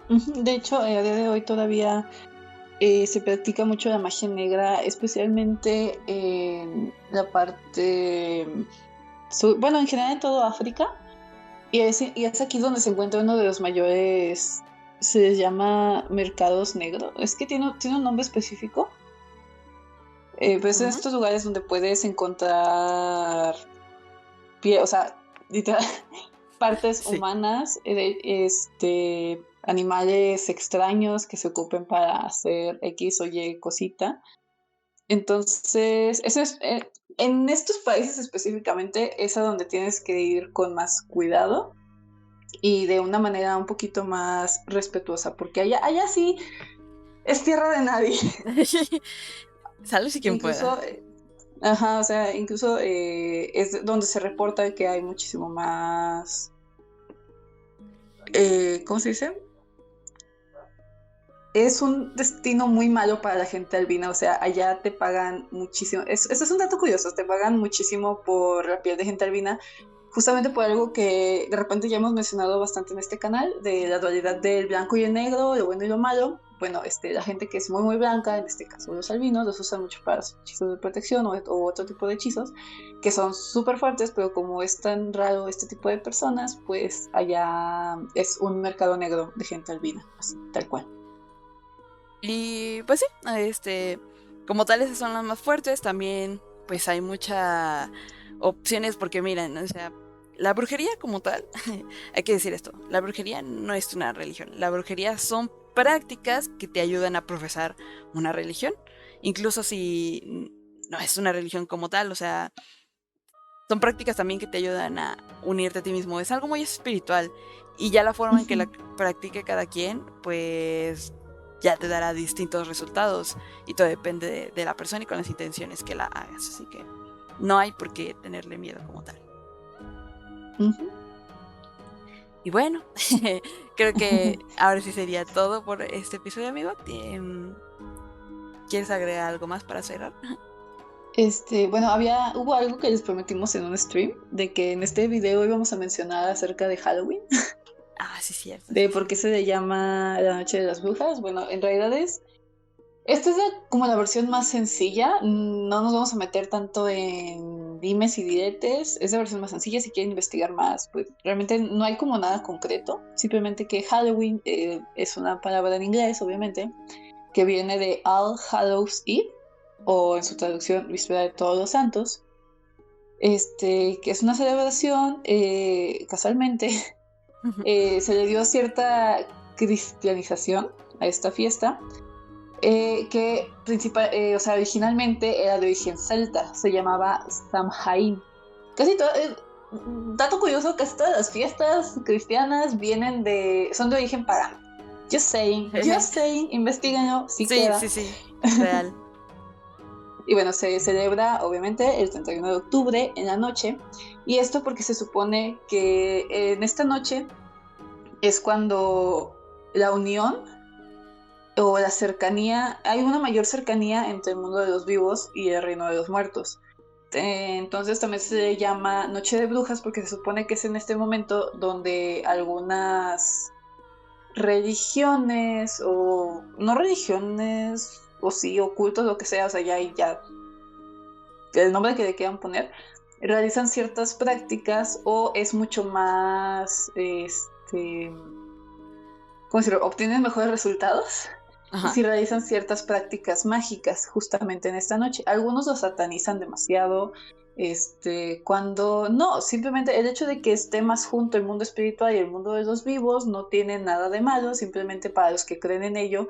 Ujú. De hecho, a día de hoy todavía se practica mucho la magia negra, especialmente en la parte, bueno, en general en todo África. Y es aquí donde se encuentra uno de los mayores, se les llama mercados negros. Es que tiene un nombre específico. Pues en Ujú. estos lugares donde puedes encontrar o sea, literal, partes Sí. humanas, animales extraños que se ocupen para hacer X o Y cosita. Entonces, eso es, en estos países específicamente es a donde tienes que ir con más cuidado y de una manera un poquito más respetuosa, porque allá sí es tierra de nadie. Sálvese quien pueda. Incluso, ajá, o sea, incluso es donde se reporta que hay muchísimo más, ¿cómo se dice? Es un destino muy malo para la gente albina, o sea, allá te pagan muchísimo. Eso es un dato curioso, te pagan muchísimo por la piel de gente albina, justamente por algo que de repente ya hemos mencionado bastante en este canal, de la dualidad del blanco y el negro, lo bueno y lo malo. Bueno, la gente que es muy muy blanca, en este caso los albinos, los usan mucho para sus hechizos de protección o otro tipo de hechizos, que son súper fuertes, pero como es tan raro este tipo de personas, pues allá es un mercado negro de gente albina, así, tal cual. Y pues sí, como tal esas son las más fuertes, también pues hay muchas opciones porque miren, o sea, la brujería como tal, hay que decir esto, la brujería no es una religión, la brujería son prácticas que te ayudan a profesar una religión, incluso si no es una religión como tal, o sea, son prácticas también que te ayudan a unirte a ti mismo, es algo muy espiritual y ya la forma en que la practique cada quien, pues ya te dará distintos resultados y todo depende de la persona y con las intenciones que la hagas, así que no hay por qué tenerle miedo como tal. Ujú. Y bueno, creo que ahora sí sería todo por este episodio, amigo. ¿Quieres agregar algo más para cerrar? Bueno, hubo algo que les prometimos en un stream, de que en este video íbamos a mencionar acerca de Halloween, Ah, sí, cierto, de sí, por sí. qué se le llama la Noche de las Brujas. Bueno, en realidad esta es como la versión más sencilla, no nos vamos a meter tanto en dimes y diretes, es la versión más sencilla, si quieren investigar más, pues realmente no hay como nada concreto, simplemente que Halloween es una palabra en inglés, obviamente, que viene de All Hallows Eve, o en su traducción, Víspera de Todos los Santos, que es una celebración, casualmente, se le dio cierta cristianización a esta fiesta, o sea, originalmente era de origen celta, se llamaba Samhain. Casi todo, dato curioso, casi todas las fiestas cristianas son de origen pagano. Just saying, investiguenlo, si Sí, queda. sí, sí, real. Y bueno, se celebra obviamente el 31 de octubre en la noche. Y esto porque se supone que en esta noche es cuando la unión o la cercanía, hay una mayor cercanía entre el mundo de los vivos y el reino de los muertos. Entonces también se le llama Noche de Brujas porque se supone que es en este momento donde algunas religiones o no religiones o sí, ocultos, lo que sea, o sea, ya el nombre que le quieran poner, realizan ciertas prácticas o es mucho más, ¿cómo decirlo? Obtienen mejores resultados Ajá. si realizan ciertas prácticas mágicas justamente en esta noche. Algunos lo satanizan demasiado, cuando no, simplemente el hecho de que esté más junto el mundo espiritual y el mundo de los vivos no tiene nada de malo, simplemente para los que creen en ello,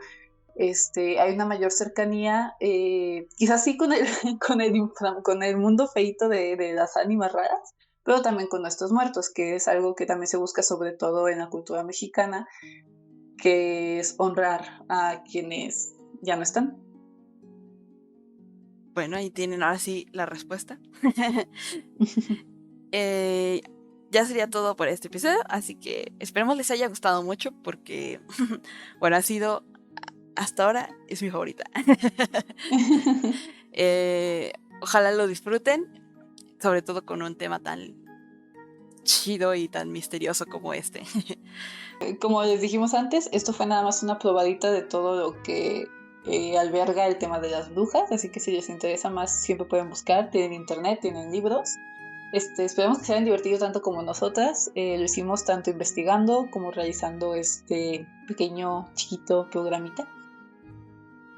hay una mayor cercanía, quizás sí con con el mundo feito de las ánimas raras, pero también con nuestros muertos, que es algo que también se busca sobre todo en la cultura mexicana, que es honrar a quienes ya no están. Bueno, ahí tienen ahora sí la respuesta. Eh, ya sería todo por este episodio, así que esperemos les haya gustado mucho porque, bueno, ha sido, hasta ahora, es mi favorita. Ojalá lo disfruten, sobre todo con un tema tan chido y tan misterioso como este. Como les dijimos antes, esto fue nada más una probadita de todo lo que alberga el tema de las brujas, así que si les interesa más, siempre pueden buscar, tienen internet, tienen libros. Esperemos que se hayan divertido tanto como nosotras. Lo hicimos tanto investigando como realizando este pequeño, chiquito programita.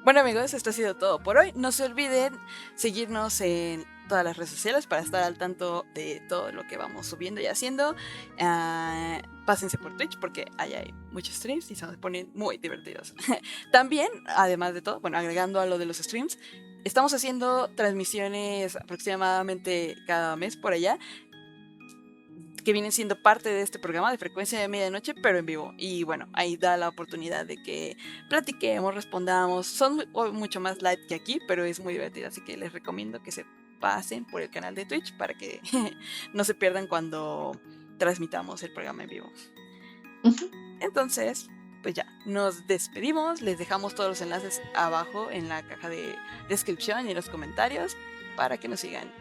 Bueno amigos, esto ha sido todo por hoy. No se olviden seguirnos en todas las redes sociales para estar al tanto de todo lo que vamos subiendo y haciendo. Pásense por Twitch porque allá hay muchos streams y se ponen muy divertidos. También, además de todo, bueno, agregando a lo de los streams, Estamos haciendo transmisiones aproximadamente cada mes por allá, que vienen siendo parte de este programa de Frecuencia de Medianoche, pero en vivo. Y bueno, ahí da la oportunidad de que platiquemos, respondamos. Son mucho más light que aquí, pero es muy divertido, así que les recomiendo que se pasen por el canal de Twitch para que no se pierdan cuando transmitamos el programa en vivo. Entonces, pues ya, nos despedimos, les dejamos todos los enlaces abajo en la caja de descripción y en los comentarios para que nos sigan.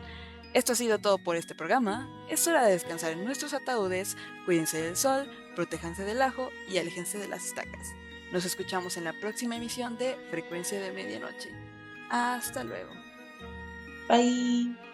Esto ha sido todo por este programa. Es hora de descansar en nuestros ataúdes. Cuídense del sol, protéjanse del ajo y aléjense de las estacas. Nos escuchamos en la próxima emisión de Frecuencia de Medianoche. Hasta luego. Bye.